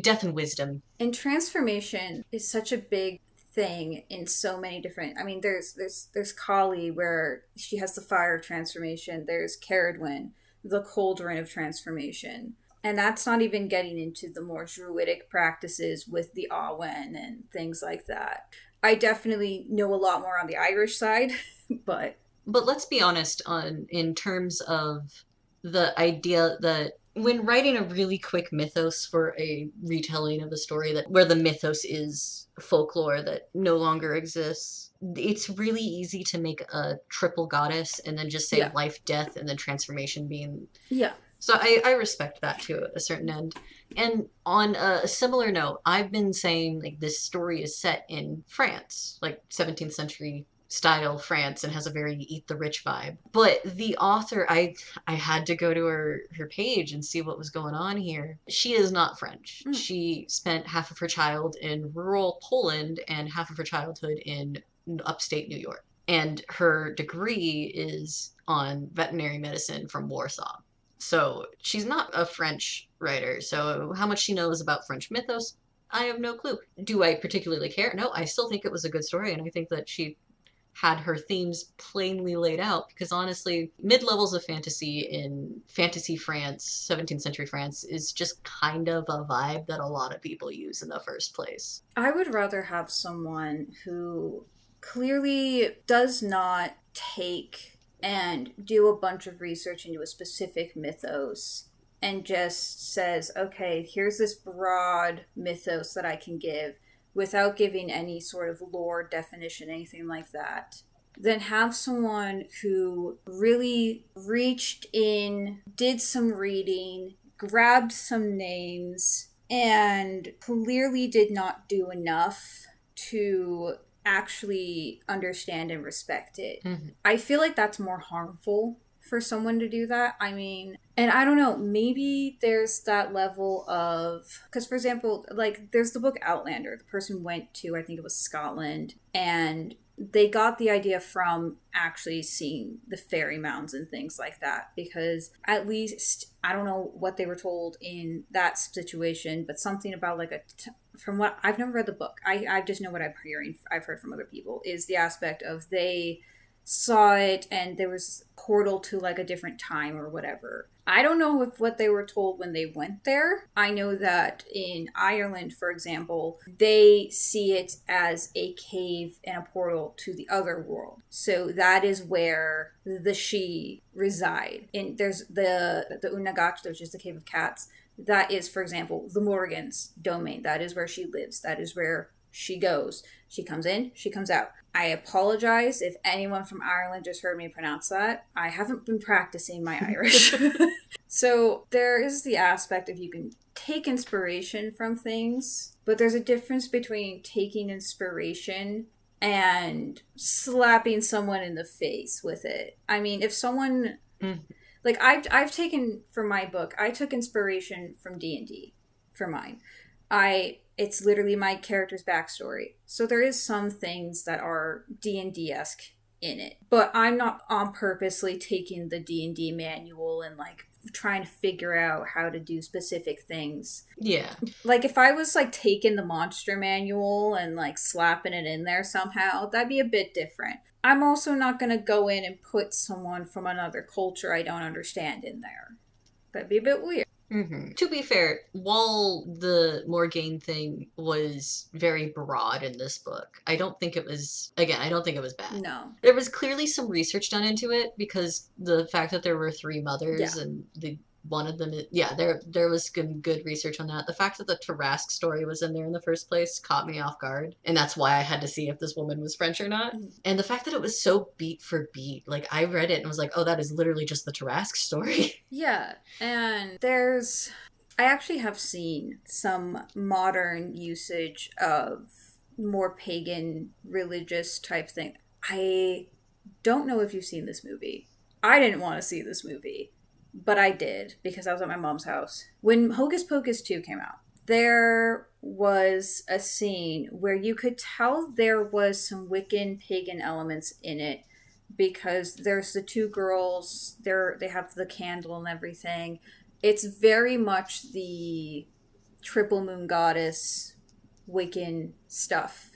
Death and wisdom. And transformation is such a big thing in so many different. I mean, there's Kali, where she has the fire transformation. There's Caradwyn, the cauldron of transformation. And that's not even getting into the more druidic practices with the Awen and things like that. I definitely know a lot more on the Irish side, but let's be honest in terms of the idea that when writing a really quick mythos for a retelling of a story that where the mythos is folklore that no longer exists, it's really easy to make a triple goddess and then just say life, death, and then transformation being So I respect that to a certain end. And on a similar note, I've been saying, like, this story is set in France, like 17th century style France, and has a very eat the rich vibe. But the author, I had to go to her page and see what was going on here. She is not French. She spent half of her child in rural Poland and half of her childhood in upstate New York. And her degree is on veterinary medicine from Warsaw. So she's not a French writer. So how much she knows about French mythos, I have no clue. Do I particularly care? No, I still think it was a good story, and I think that she had her themes plainly laid out, because honestly, mid-levels of fantasy in fantasy France, 17th century France, is just kind of a vibe that a lot of people use in the first place. I would rather have someone who clearly does not take and do a bunch of research into a specific mythos and just says, okay, here's this broad mythos that I can give without giving any sort of lore definition, anything like that. Then have someone who really reached in, did some reading, grabbed some names, and clearly did not do enough to actually understand and respect it. I feel like that's more harmful for someone to do that. I mean, and I don't know, maybe there's that level of, because for example, like there's the book Outlander. The person went to, I think it was Scotland, and they got the idea from actually seeing the fairy mounds and things like that, because at least I don't know what they were told in that situation, but something about like from what I've never read the book, I just know what I've heard from other people, is the aspect of they saw it and there was a portal to like a different time or whatever. I don't know if what they were told when they went there. I know that in Ireland, for example, they see it as a cave and a portal to the other world. So that is where the She reside. And there's the Unagat, which is the Cave of Cats. That is, for example, the Morrigan's domain. That is where she lives. That is where she goes. She comes in, she comes out. I apologize if anyone from Ireland just heard me pronounce that. I haven't been practicing my Irish. So there is the aspect of you can take inspiration from things, but there's a difference between taking inspiration and slapping someone in the face with it. I mean, if someone... Like, I've taken, for my book, I took inspiration from D&D for mine. It's literally my character's backstory. So there is some things that are D&D-esque in it. But I'm not on purposely taking the D&D manual and, like, trying to figure out how to do specific things. Yeah. Like, if I was, like, taking the monster manual and, like, slapping it in there somehow, that'd be a bit different. I'm also not going to go in and put someone from another culture I don't understand in there. That'd be a bit weird. Mm-hmm. To be fair, while the Morgaine thing was very broad in this book, I don't think it was bad. No. There was clearly some research done into it, because the fact that there were 3 mothers and one of them, there was good research on that. The fact that the Tarrasque story was in there in the first place caught me off guard, and that's why I had to see if this woman was French or not. And the fact that it was so beat for beat, like I read it and was like, oh, that is literally just the Tarrasque story. Yeah, and I actually have seen some modern usage of more pagan religious type thing. I don't know if you've seen this movie. I didn't want to see this movie, but I did because I was at my mom's house. When Hocus Pocus 2 came out, there was a scene where you could tell there was some Wiccan pagan elements in it, because there's the 2 girls, they have the candle and everything. It's very much the triple moon goddess Wiccan stuff.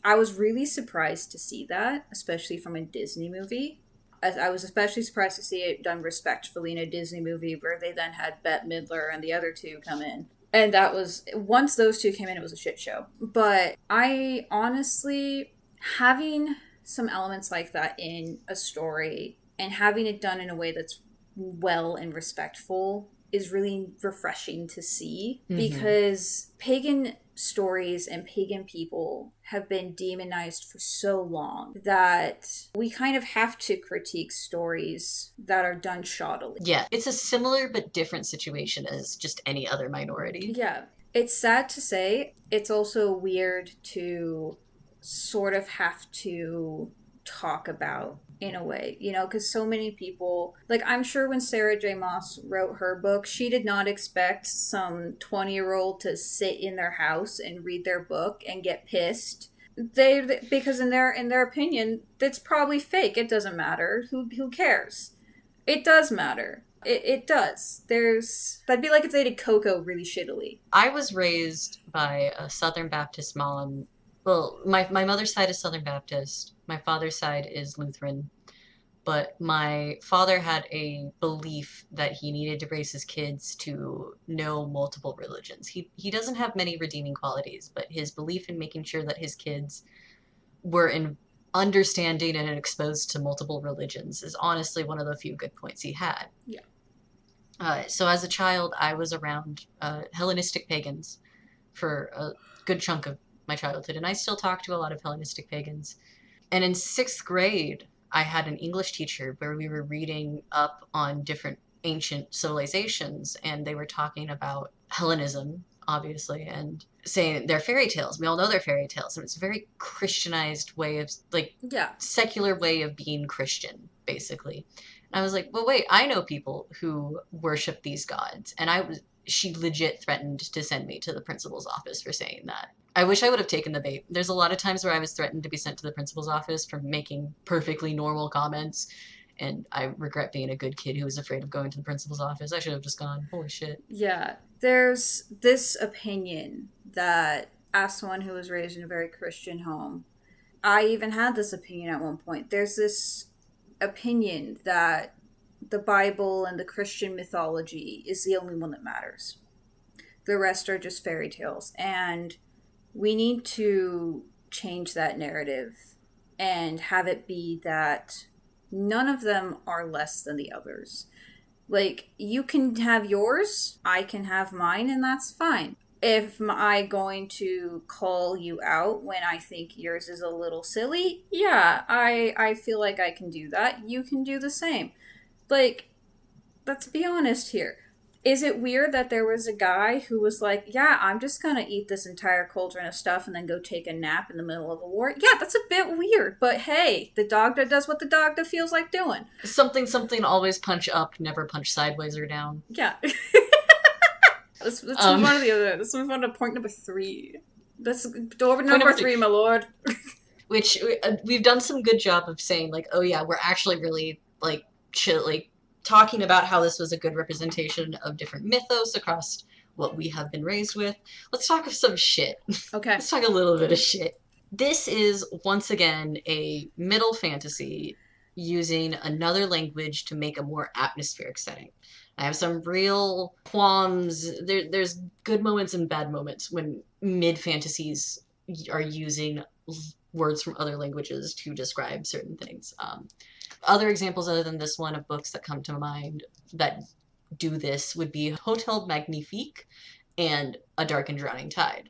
I was really surprised to see that, especially from a Disney movie. I was especially surprised to see it done respectfully in a Disney movie, where they then had Bette Midler and the other 2 come in. And that was, once those 2 came in, it was a shit show. But I honestly, having some elements like that in a story and having it done in a way that's well and respectful is really refreshing to see, because pagan stories and pagan people have been demonized for so long that we kind of have to critique stories that are done shoddily. Yeah, it's a similar but different situation as just any other minority. Yeah. It's sad to say. It's also weird to sort of have to talk about, in a way, you know, because so many people, like, I'm sure when Sarah J. Maas wrote her book, she did not expect some 20-year-old to sit in their house and read their book and get pissed. Because in their opinion, it's probably fake. It doesn't matter. Who cares? It does matter. It does. That'd be like if they did Coco really shittily. I was raised by a Southern Baptist mom. Well, my mother's side is Southern Baptist. My father's side is Lutheran. But my father had a belief that he needed to raise his kids to know multiple religions. He doesn't have many redeeming qualities, but his belief in making sure that his kids were in understanding and exposed to multiple religions is honestly one of the few good points he had. Yeah. So as a child, I was around Hellenistic pagans for a good chunk of my childhood, and I still talk to a lot of Hellenistic pagans. And in 6th grade, I had an English teacher where we were reading up on different ancient civilizations, and they were talking about Hellenism, obviously, and saying they're fairy tales. We all know they're fairy tales. And it's a very Christianized way of, like, secular way of being Christian, basically. I was like, well, wait, I know people who worship these gods. And she legit threatened to send me to the principal's office for saying that. I wish I would have taken the bait. There's a lot of times where I was threatened to be sent to the principal's office for making perfectly normal comments. And I regret being a good kid who was afraid of going to the principal's office. I should have just gone. Holy shit. Yeah. There's this opinion that, as someone who was raised in a very Christian home, I even had this opinion at one point. There's this opinion that the Bible and the Christian mythology is the only one that matters. The rest are just fairy tales. And we need to change that narrative and have it be that none of them are less than the others. Like, you can have yours, I can have mine, and that's fine. If I going to call you out when I think yours is a little silly, yeah, I feel like I can do that. You can do the same. Like, let's be honest here. Is it weird that there was a guy who was like, yeah, I'm just gonna eat this entire cauldron of stuff and then go take a nap in the middle of a war? Yeah, that's a bit weird, but hey, the Dogda does what the Dogda feels like doing. Something, always punch up, never punch sideways or down. Yeah. Let's move on to the other. Let's move on to point number 3. That's door number 3, my lord. Which we've done some good job of saying, like, oh yeah, we're actually really, like, chill, like, talking about how this was a good representation of different mythos across what we have been raised with. Let's talk of some shit. Okay. Let's talk a little bit of shit. This is, once again, a middle fantasy using another language to make a more atmospheric setting. I have some real qualms. There's good moments and bad moments when mid-fantasies are using words from other languages to describe certain things. Other examples other than this one of books that come to mind that do this would be Hotel Magnifique and A Dark and Drowning Tide.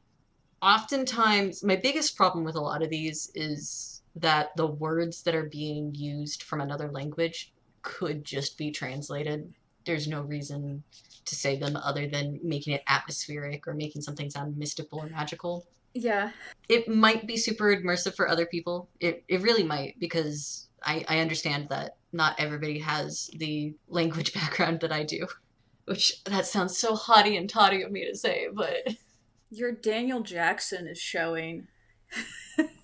Oftentimes, my biggest problem with a lot of these is that the words that are being used from another language could just be translated. There's no reason to say them other than making it atmospheric or making something sound mystical or magical. Yeah. It might be super immersive for other people. It really might, because I understand that not everybody has the language background that I do. Which, that sounds so haughty and toddy of me to say, but... Your Daniel Jackson is showing.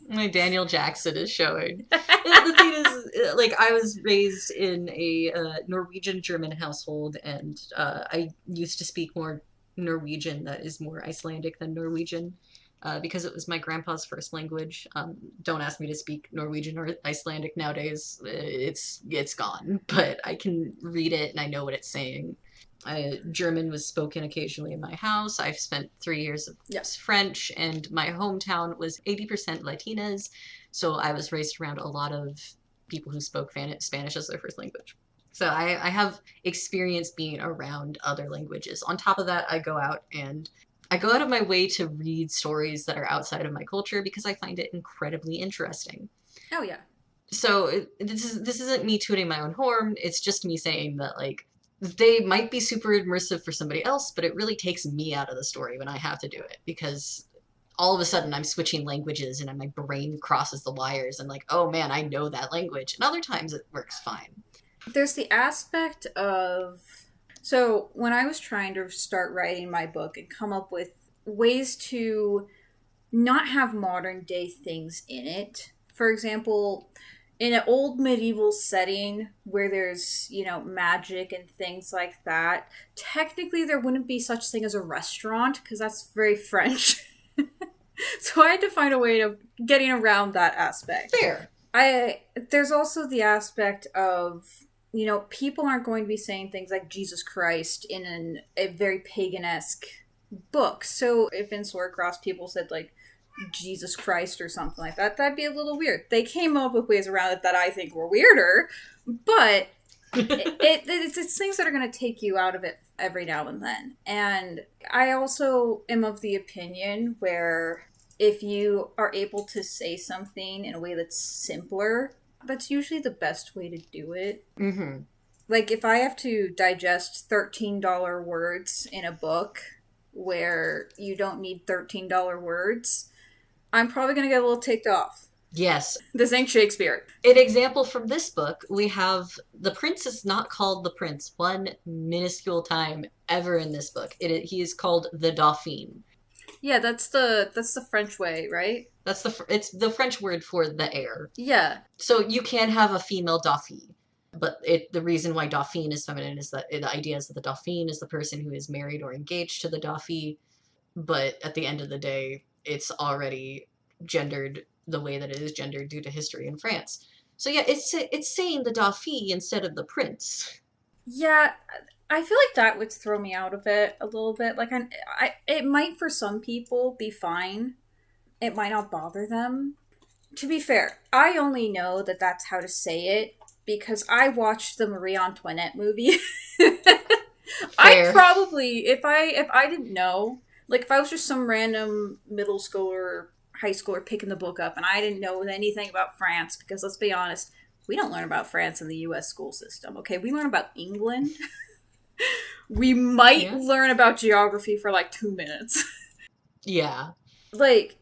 My Daniel Jackson is showing. The thing is, like, I was raised in a Norwegian-German household, and I used to speak more Norwegian that is more Icelandic than Norwegian. Because it was my grandpa's first language. Don't ask me to speak Norwegian or Icelandic nowadays. It's gone. But I can read it and I know what it's saying. German was spoken occasionally in my house. I've spent 3 years of French, and my hometown was 80% Latinas. So I was raised around a lot of people who spoke Spanish as their first language. So I have experience being around other languages. On top of that, I go out of my way to read stories that are outside of my culture because I find it incredibly interesting. Oh, yeah. So this isn't me tooting my own horn. It's just me saying that, like, they might be super immersive for somebody else, but it really takes me out of the story when I have to do it, because all of a sudden I'm switching languages and my brain crosses the wires and, like, oh man, I know that language. And other times it works fine. There's the aspect of... So when I was trying to start writing my book and come up with ways to not have modern day things in it, for example, in an old medieval setting where there's, magic and things like that, technically there wouldn't be such thing as a restaurant because that's very French. So I had to find a way of getting around that aspect. Fair. There's also the aspect of... people aren't going to be saying things like Jesus Christ in a very pagan-esque book. So if in Swordcross people said, like, Jesus Christ or something like that, that'd be a little weird. They came up with ways around it that I think were weirder, but it's things that are going to take you out of it every now and then. And I also am of the opinion where if you are able to say something in a way that's simpler, that's usually the best way to do it. Mm-hmm. Like, if I have to digest $13 words in a book where you don't need $13 words, I'm probably going to get a little ticked off. Yes. This ain't Shakespeare. An example from this book, we have the prince is not called the prince one minuscule time ever in this book. He is called the Dauphin. Yeah, that's the French way, right? It's the French word for the heir. Yeah. So you can have a female Dauphin, but the reason why Dauphin is feminine is that the idea is that the Dauphin is the person who is married or engaged to the Dauphin. But at the end of the day, it's already gendered the way that it is gendered due to history in France. So yeah, it's saying the Dauphin instead of the prince. Yeah, I feel like that would throw me out of it a little bit. Like, it might for some people be fine. It might not bother them. To be fair, I only know that that's how to say it because I watched the Marie Antoinette movie. I Fair. probably, if I didn't know, like if I was just some random middle schooler, high schooler picking the book up and I didn't know anything about France, because let's be honest, we don't learn about France in the US school system, okay? We learn about England. We might Yeah. learn about geography for like 2 minutes. Yeah. Like,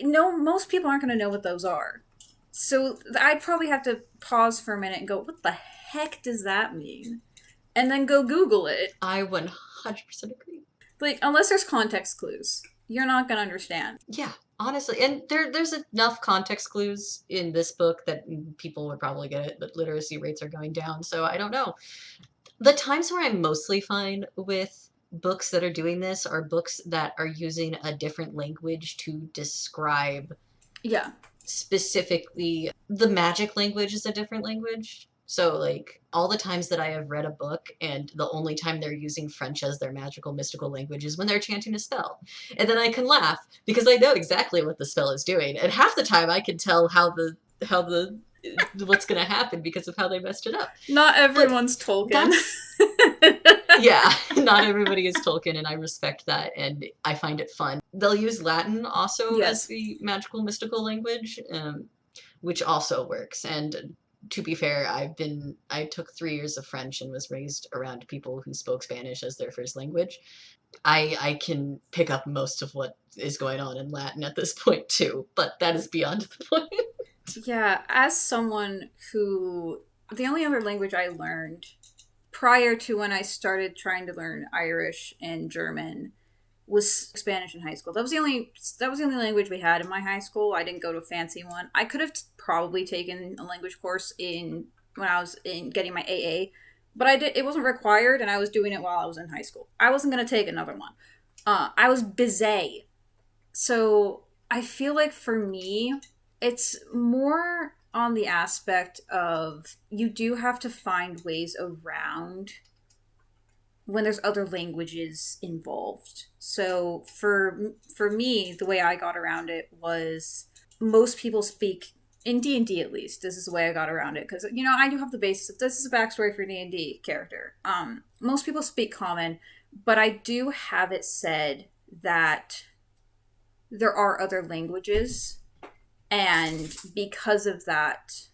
no, most people aren't going to know what those are. So I'd probably have to pause for a minute and go, what the heck does that mean? And then go Google it. I 100% agree. Like, unless there's context clues, you're not going to understand. Yeah, honestly, and there's enough context clues in this book that people would probably get it, but literacy rates are going down, so I don't know. The times where I'm mostly fine with books that are doing this are books that are using a different language to describe Yeah. specifically the magic language is a different language. So, like, all the times that I have read a book and the only time they're using French as their magical, mystical language is when they're chanting a spell. And then I can laugh because I know exactly what the spell is doing. And half the time I can tell how the what's going to happen because of how they messed it up. Not everyone's Tolkien. That's yeah, not everybody is Tolkien, and I respect that, and I find it fun. They'll use Latin also Yes. as the magical, mystical language, which also works. And to be fair, I took 3 years of French and was raised around people who spoke Spanish as their first language. I can pick up most of what is going on in Latin at this point too, but that is beyond the point. Yeah, as someone who. The only other language I learned prior to when I started trying to learn Irish and German was Spanish in high school. That was the only language we had in my high school. I didn't go to a fancy one. I could have probably taken a language course in when I was in getting my AA, but I did. It wasn't required, and I was doing it while I was in high school. I wasn't gonna take another one. I was busy, so I feel like for me, it's more on the aspect of you do have to find ways around when there's other languages involved. So for me, the way I got around it was most people speak in D&D at least. This is the way I got around it because I do have the basis of this is a backstory for D&D character. Most people speak Common, but I do have it said that there are other languages, and because of that,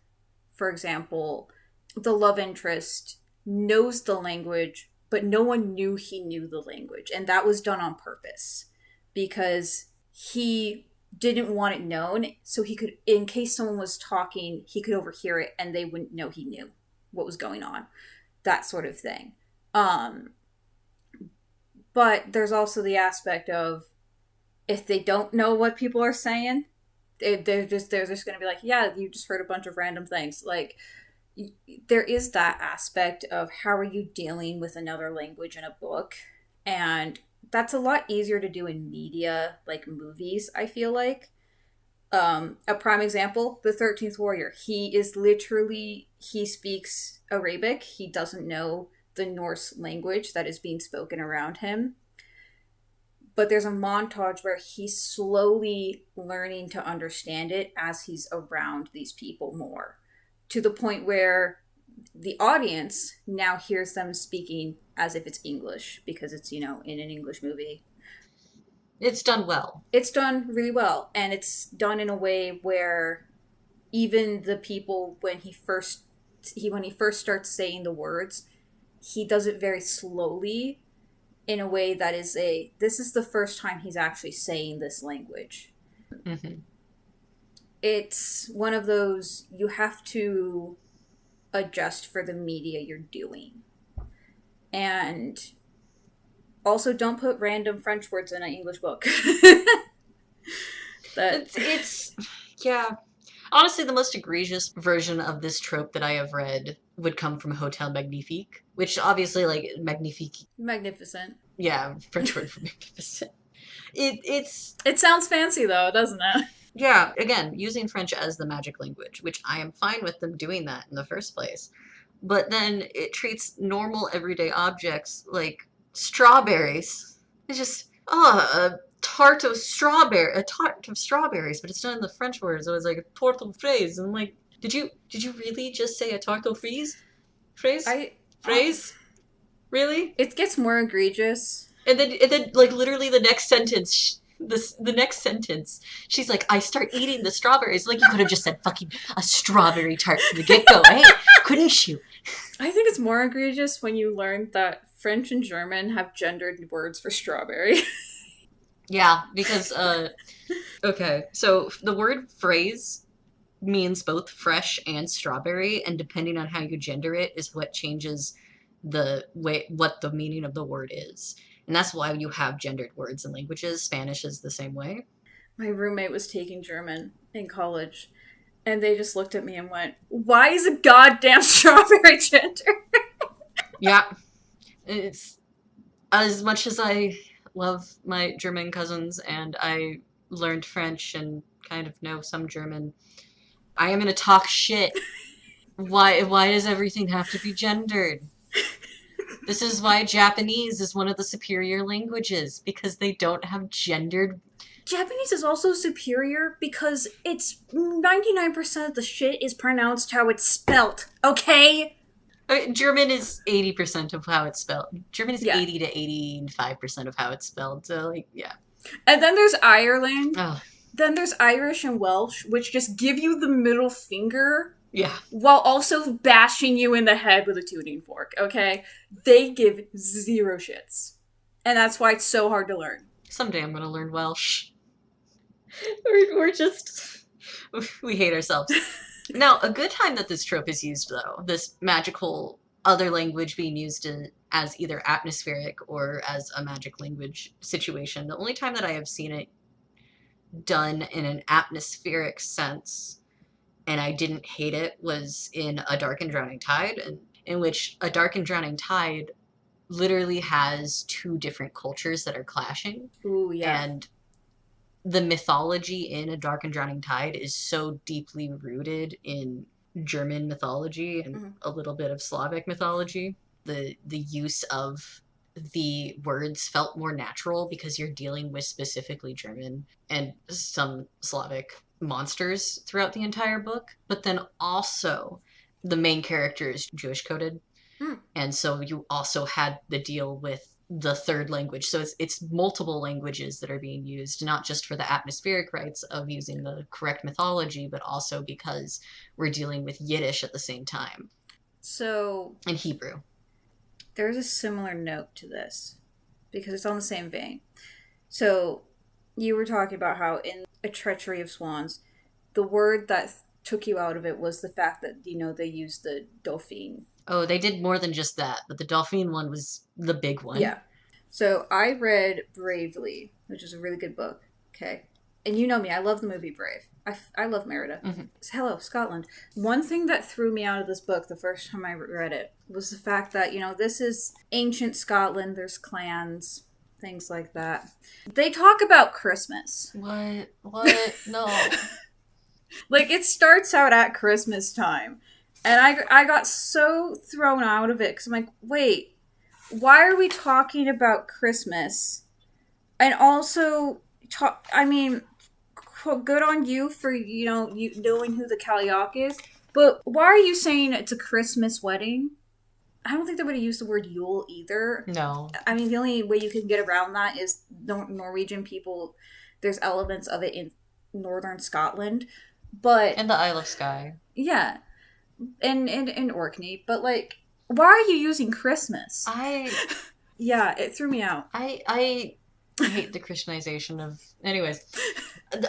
for example, the love interest knows the language, but no one knew he knew the language. And that was done on purpose because he didn't want it known. So he could, in case someone was talking, he could overhear it and they wouldn't know he knew what was going on. That sort of thing. But there's also the aspect of if they don't know what people are saying, they're just going to be like, yeah, you just heard a bunch of random things. Like, there is that aspect of how are you dealing with another language in a book, and that's a lot easier to do in media like movies. I feel like a prime example, the 13th Warrior. He speaks Arabic. He doesn't know the Norse language that is being spoken around him, but there's a montage where he's slowly learning to understand it as he's around these people more, to the point where the audience now hears them speaking as if it's English because it's, in an English movie. It's done well. It's done really well, and it's done in a way where even the people, when he first starts saying the words, he does it very slowly in a way that is this is the first time he's actually saying this language. Mm-hmm. it's one of those you have to adjust for the media you're doing. And also don't put random French words in an English book. It's yeah. Honestly, the most egregious version of this trope that I have read would come from Hotel Magnifique, which obviously, like, Magnifique, Magnificent. yeah, French word for magnificent. It's It sounds fancy though, doesn't it? yeah, again, using French as the magic language, which I am fine with them doing that in the first place. But then it treats normal everyday objects like strawberries. It's just, a tart of strawberries, but it's done in the French words. It was like a tarte aux fraises. And I'm like, did you really just say a tarte aux fraises? Phrase? Really? It gets more egregious. And then, like, literally the next sentence, the next sentence, she's like, I start eating the strawberries. Like, you could have just said fucking a strawberry tart from the get-go, eh? Couldn't you? I think it's more egregious when you learn that French and German have gendered words for strawberry. Yeah, because, okay, so the word phrase means both fresh and strawberry, and depending on how you gender it is what changes what the meaning of the word is. And that's why you have gendered words in languages. Spanish is the same way. My roommate was taking German in college, and they just looked at me and went, "Why is a goddamn strawberry gender?" Yeah. It's as much as I love my German cousins and I learned French and kind of know some German, I am gonna talk shit. Why does everything have to be gendered? This is why Japanese is one of the superior languages, because they don't have gendered. Japanese is also superior because it's 99% of the shit is pronounced how it's spelt, okay? German is 80% of how it's spelled. German is Yeah. 80 to 85% of how it's spelled. So, like, yeah. And then there's Ireland. Oh, Then there's Irish and Welsh, which just give you the middle finger yeah. while also bashing you in the head with a tuning fork, okay? They give zero shits. And that's why it's so hard to learn. Someday I'm gonna learn Welsh. We're just... We hate ourselves. Now, a good time that this trope is used, though, this magical other language being used as either atmospheric or as a magic language situation, the only time that I have seen it done in an atmospheric sense, and I didn't hate it, was in A Dark and Drowning Tide, in which A Dark and Drowning Tide literally has two different cultures that are clashing. Ooh, yeah. And the mythology in A Dark and Drowning Tide is so deeply rooted in German mythology and a little bit of Slavic mythology. The use of the words felt more natural because you're dealing with specifically German and some Slavic monsters throughout the entire book. But then also the main character is Jewish coded. And so you also had the deal with the third language. So it's multiple languages that are being used, not just for the atmospheric rights of using the correct mythology, but also because we're dealing with Yiddish at the same time. So... And Hebrew. There's a similar note to this, because it's on the same vein. So, you were talking about how in A Treachery of Swans, the word that took you out of it was the fact that, they used the Dauphine. Oh, they did more than just that, but the Dauphine one was the big one. Yeah. So I read Bravely, which is a really good book. Okay. And you know me, I love the movie Brave. I love Merida. Mm-hmm. Hello, Scotland. One thing that threw me out of this book the first time I read it was the fact that, this is ancient Scotland, there's clans, things like that. They talk about Christmas. What? No. Like, it starts out at Christmas time. And I got so thrown out of it because I'm like, wait, why are we talking about Christmas? And also, good on you for, you knowing who the Kalyak is. But why are you saying it's a Christmas wedding? I don't think they would have used the word Yule either. No. I mean, the only way you can get around that is Norwegian people. There's elements of it in northern Scotland. But... And the Isle of Skye. Yeah. And Orkney, but like, why are you using Christmas? Yeah, it threw me out. I hate the Christianization of... Anyways.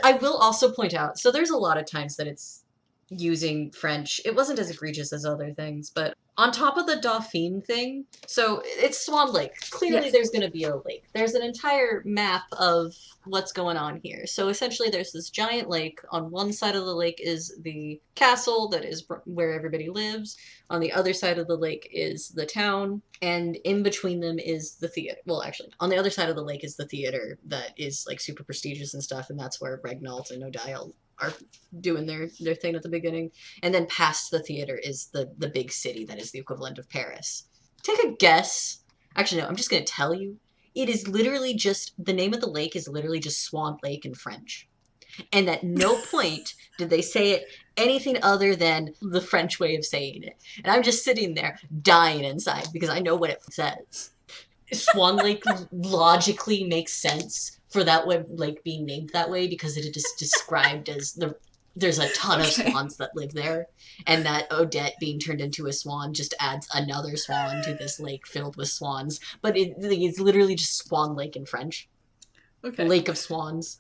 I will also point out, so there's a lot of times that it's using French. It wasn't as egregious as other things, but on top of the Dauphine thing, so it's Swan Lake. Clearly Yes. there's going to be a lake. There's an entire map of what's going on here. So essentially there's this giant lake. On one side of the lake is the castle that is where everybody lives. On the other side of the lake is the town, and in between them is the theater. Well, actually, on the other side of the lake is the theater that is like super prestigious and stuff, and that's where Regnault and Odile are doing their thing at the beginning. And then past the theater is the big city that is the equivalent of Paris. Take a guess. Actually, no, I'm just going to tell you. It is literally just, the name of the lake is literally just Swan Lake in French. And at no point did they say it anything other than the French way of saying it. And I'm just sitting there dying inside because I know what it says. Swan Lake logically makes sense for that way, like being named that way, because it is described as there's a ton of swans that live there, and that Odette being turned into a swan just adds another swan to this lake filled with swans. But it's literally just Swan Lake in French. Okay. Lake of Swans.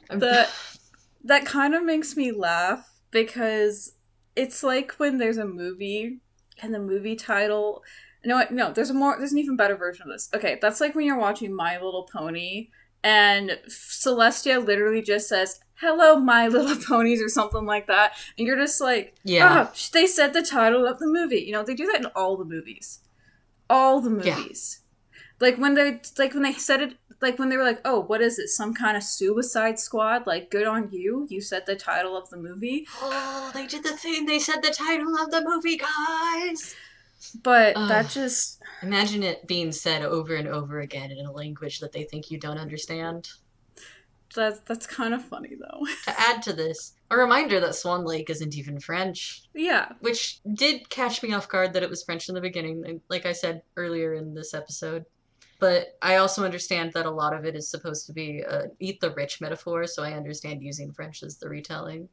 That kind of makes me laugh because it's like when there's a movie and the movie title. No, there's an even better version of this. Okay, that's like when you're watching My Little Pony and Celestia literally just says, "Hello, My Little Ponies," or something like that. And you're just like, yeah. oh, they said the title of the movie. You know, they do that in all the movies. All the movies. Yeah. Like when they said it, like when they were like, "Oh, what is it? Some kind of Suicide Squad?" Like, good on you. You said the title of the movie. Oh, they did the thing. They said the title of the movie, guys. But that just... Imagine it being said over and over again in a language that they think you don't understand. That's kind of funny, though. To add to this, a reminder that Swan Lake isn't even French. Yeah. Which did catch me off guard that it was French in the beginning, like I said earlier in this episode. But I also understand that a lot of it is supposed to be eat the rich metaphor, so I understand using French as the retelling.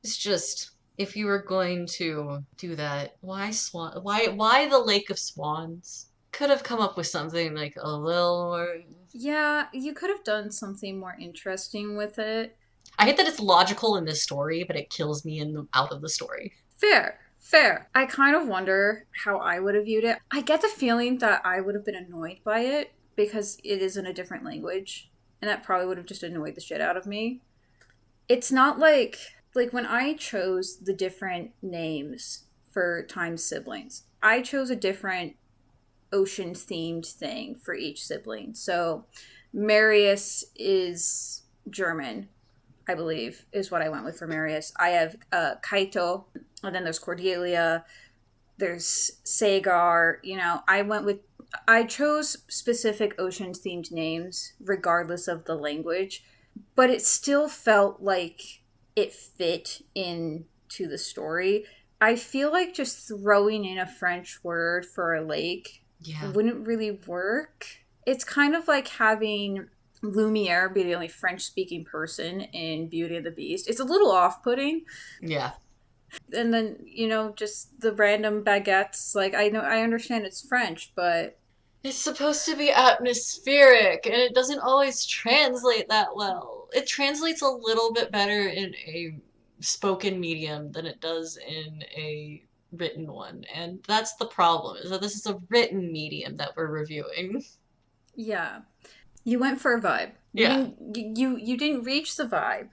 It's just... if you were going to do that, why swan? Why the Lake of Swans? Could have come up with something like a little more. Yeah, you could have done something more interesting with it. I hate that it's logical in this story, but it kills me out of the story. Fair. I kind of wonder how I would have viewed it. I get the feeling that I would have been annoyed by it because it is in a different language, and that probably would have just annoyed the shit out of me. It's not like when I chose the different names for Thyme's siblings, I chose a different ocean-themed thing for each sibling. So Marius is German, I believe, is what I went with for Marius. I have Kaito, and then there's Cordelia, there's Sagar. You know, I chose specific ocean-themed names regardless of the language, but it still felt like it fit into the story. I feel like just throwing in a French word for a lake wouldn't really work. It's kind of like having Lumiere be the only French-speaking person in Beauty and the Beast. It's a little off-putting. Yeah. And then, just the random baguettes. Like, I understand it's French, but... it's supposed to be atmospheric, and it doesn't always translate that well. It translates a little bit better in a spoken medium than it does in a written one. And that's the problem, is that this is a written medium that we're reviewing. Yeah. You went for a vibe. You didn't reach the vibe,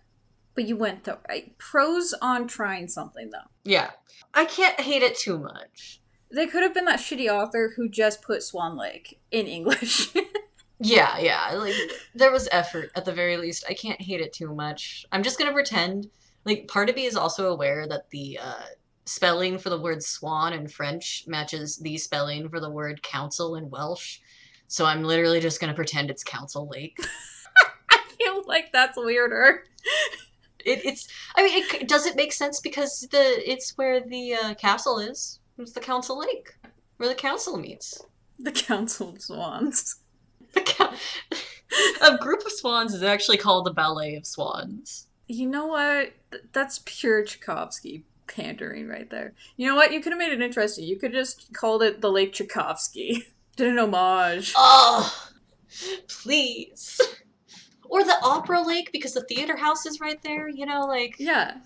but you went though. Pros on trying something, though. Yeah. I can't hate it too much. They could have been that shitty author who just put Swan Lake in English. Yeah. Like, there was effort, at the very least. I can't hate it too much. I'm just gonna pretend. Like, part of me is also aware that the spelling for the word swan in French matches the spelling for the word council in Welsh. So I'm literally just gonna pretend it's Council Lake. I feel like that's weirder. It doesn't make sense because it's where the castle is. It's the Council Lake, where the council meets. The Council of Swans. A group of swans is actually called the Ballet of Swans. You know what? That's pure Tchaikovsky pandering right there. You know what? You could have made it interesting. You could just called it the Lake Tchaikovsky. Did an homage. Oh, please. Or the Opera Lake, because the theater house is right there, Yeah.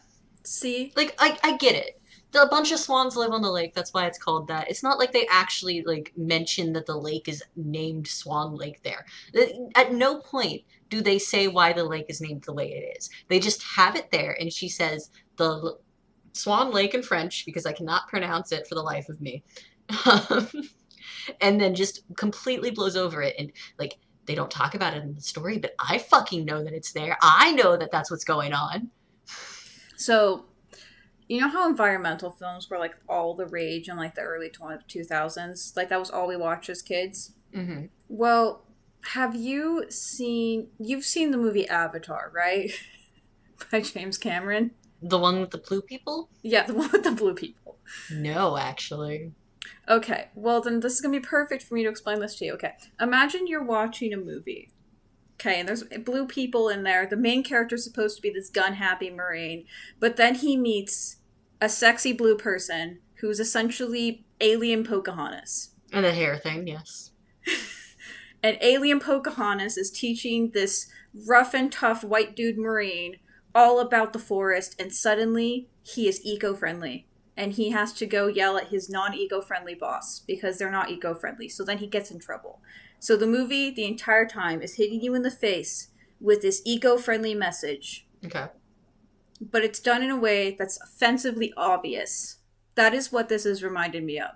See? like I get it. A bunch of swans live on the lake, that's why it's called that. It's not like they actually like mention that the lake is named Swan Lake there. At no point do they say why the lake is named the way it is. They just have it there, and she says the Swan Lake in French, because I cannot pronounce it for the life of me. Um, and then just completely blows over it. And like, they don't talk about it in the story, but I fucking know that it's there. I know that that's what's going on. So, you know how environmental films were like all the rage in like the early 2000s? Like that was all we watched as kids? Mm-hmm. Well, you've seen the movie Avatar, right? By James Cameron? The one with the blue people? Yeah, the one with the blue people. No, actually. Okay, well then this is gonna be perfect for me to explain this to you. Okay, imagine you're watching a movie. Okay, and there's blue people in there. The main character is supposed to be this gun-happy Marine, but then he meets a sexy blue person who's essentially alien Pocahontas. And the hair thing, yes. And alien Pocahontas is teaching this rough and tough white dude Marine all about the forest, and suddenly he is eco-friendly. And he has to go yell at his non-eco-friendly boss because they're not eco-friendly. So then he gets in trouble. So the movie, the entire time, is hitting you in the face with this eco-friendly message. Okay. But it's done in a way that's offensively obvious. That is what this has reminded me of.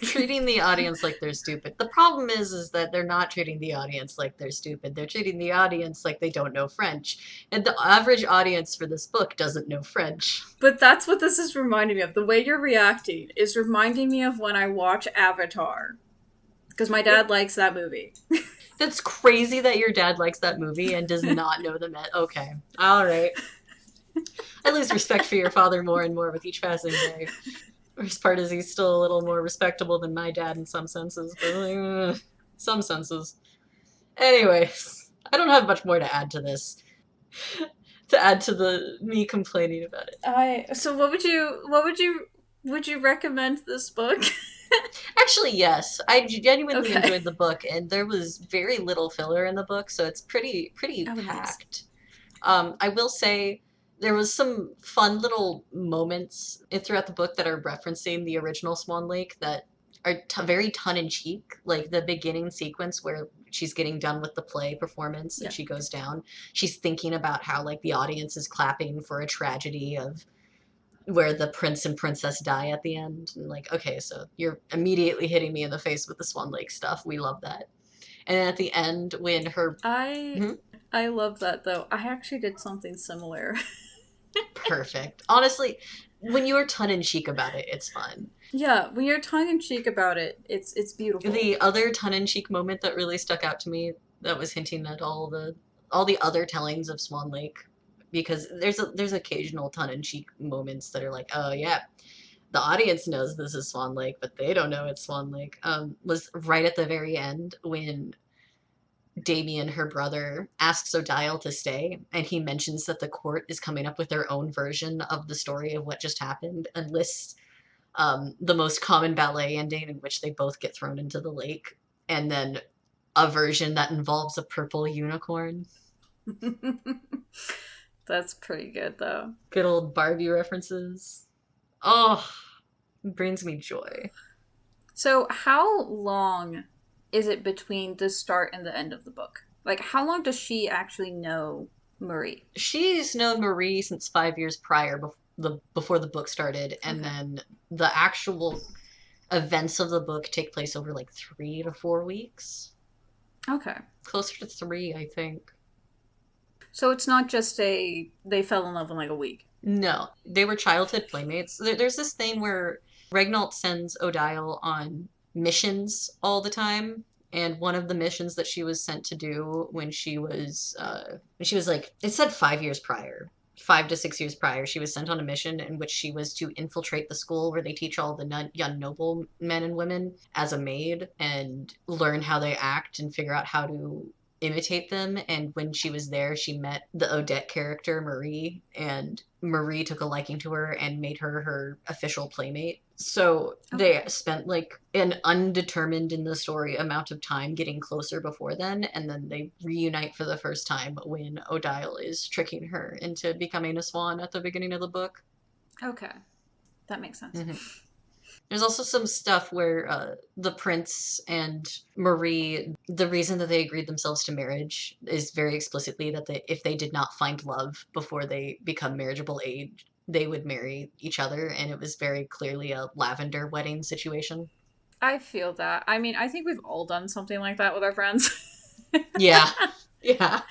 Treating the audience like they're stupid. The problem is that they're not treating the audience like they're stupid. They're treating the audience like they don't know French. And the average audience for this book doesn't know French. But that's what this is reminding me of. The way you're reacting is reminding me of when I watch Avatar. Because my dad likes that movie. That's crazy that your dad likes that movie and does not know the Okay. All right. I lose respect for your father more and more with each passing day. Worst part is he's still a little more respectable than my dad in some senses, but some senses. Anyways, I don't have much more to add to this. To add to the me complaining about it. So would you recommend this book? Actually, yes. I genuinely Okay. enjoyed the book, and there was very little filler in the book, so it's pretty Oh, nice. packed. I will say there was some fun little moments throughout the book that are referencing the original Swan Lake that are very tongue-in-cheek, like the beginning sequence where she's getting done with the play performance and Yeah. she goes down. She's thinking about how like the audience is clapping for a tragedy of where the prince and princess die at the end. And like, okay, so you're immediately hitting me in the face with the Swan Lake stuff. We love that. And then at the end, when her Mhm. I love that though. I actually did something similar. Perfect. Honestly, when you are tongue-in-cheek about it, it's fun. Yeah, when you're tongue in cheek about it, it's beautiful. The other tongue-in-cheek moment that really stuck out to me that was hinting at all the other tellings of Swan Lake, because there's occasional tongue-in-cheek moments that are like, oh yeah, the audience knows this is Swan Lake, but they don't know it's Swan Lake. Was right at the very end when Damien, her brother, asks Odile to stay, and he mentions that the court is coming up with their own version of the story of what just happened and lists the most common ballet ending in which they both get thrown into the lake, and then a version that involves a purple unicorn. That's pretty good though. Good old Barbie references. Oh, it brings me joy. So, how long is it between the start and the end of the book? Like, how long does she actually know Marie? She's known Marie since 5 years prior, before the book started, and Okay. then the actual events of the book take place over like 3 to 4 weeks. Okay. Closer to 3, I think. So it's not just they fell in love in like a week. No, they were childhood playmates. There's this thing where Regnault sends Odile on missions all the time, and one of the missions that she was sent to do when she was like, it said 5 years prior, 5 to 6 years prior, she was sent on a mission in which she was to infiltrate the school where they teach all the young noble men and women as a maid and learn how they act and figure out how to imitate them. And when she was there, she met the Odette character, Marie, and Marie took a liking to her and made her her official playmate. So they Okay. spent like an undetermined in the story amount of time getting closer before then, and then they reunite for the first time when Odile is tricking her into becoming a swan at the beginning of the book. Okay. That makes sense. Hmm. There's also some stuff where the prince and Marie, the reason that they agreed themselves to marriage is very explicitly that if they did not find love before they become marriageable age, they would marry each other, and it was very clearly a lavender wedding situation. I feel that. I mean, I think we've all done something like that with our friends. Yeah, yeah,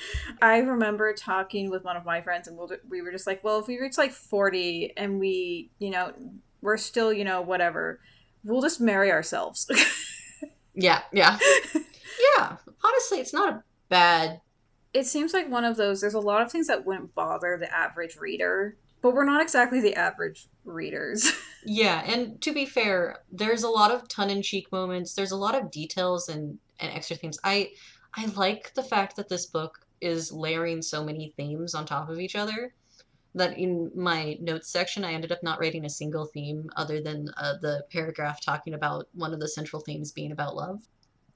I remember talking with one of my friends, and we were just like, well, if we reach like 40 and we, we're still, whatever, we'll just marry ourselves. yeah, yeah, yeah. Honestly, it's not a bad. It seems like one of those, there's a lot of things that wouldn't bother the average reader, but we're not exactly the average readers. Yeah, and to be fair, there's a lot of tongue-in-cheek moments. There's a lot of details and extra themes. I like the fact that this book is layering so many themes on top of each other that in my notes section I ended up not writing a single theme other than the paragraph talking about one of the central themes being about love,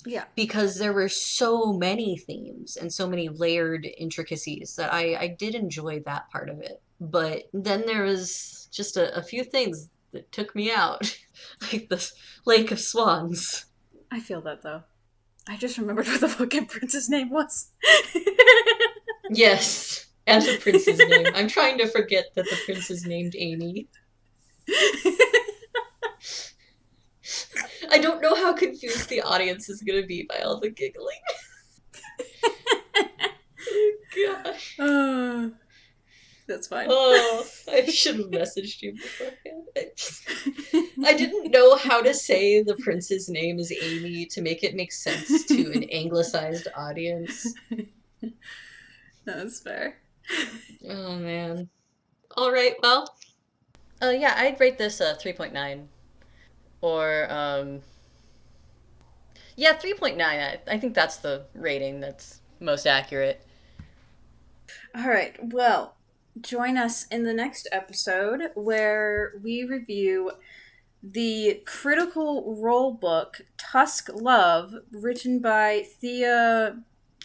Yeah. because there were so many themes and so many layered intricacies that I did enjoy that part of it. But then there was just a few things that took me out, like the Lake of Swans. I feel that though. I just remembered what the fucking prince's name was. Yes, and the prince's name. I'm trying to forget that the prince is named Amy. I don't know how confused the audience is going to be by all the giggling. Oh, gosh. That's fine. Oh, I should have messaged you beforehand. I didn't know how to say the prince's name is Amy to make it make sense to an anglicized audience. That's fair. Oh man. All right, well, yeah, I'd rate this 3.9 or yeah, 3.9. I think that's the rating that's most accurate. All right. Well, join us in the next episode where we review the critical role book Tusk Love, written by Thea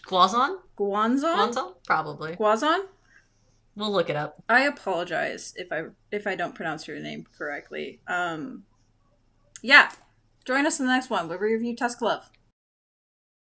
Guazon? Guanzon. Guanzon? Probably. Guazon. We'll look it up. I apologize if I don't pronounce your name correctly. Yeah. Join us in the next one where we review Tusk Love.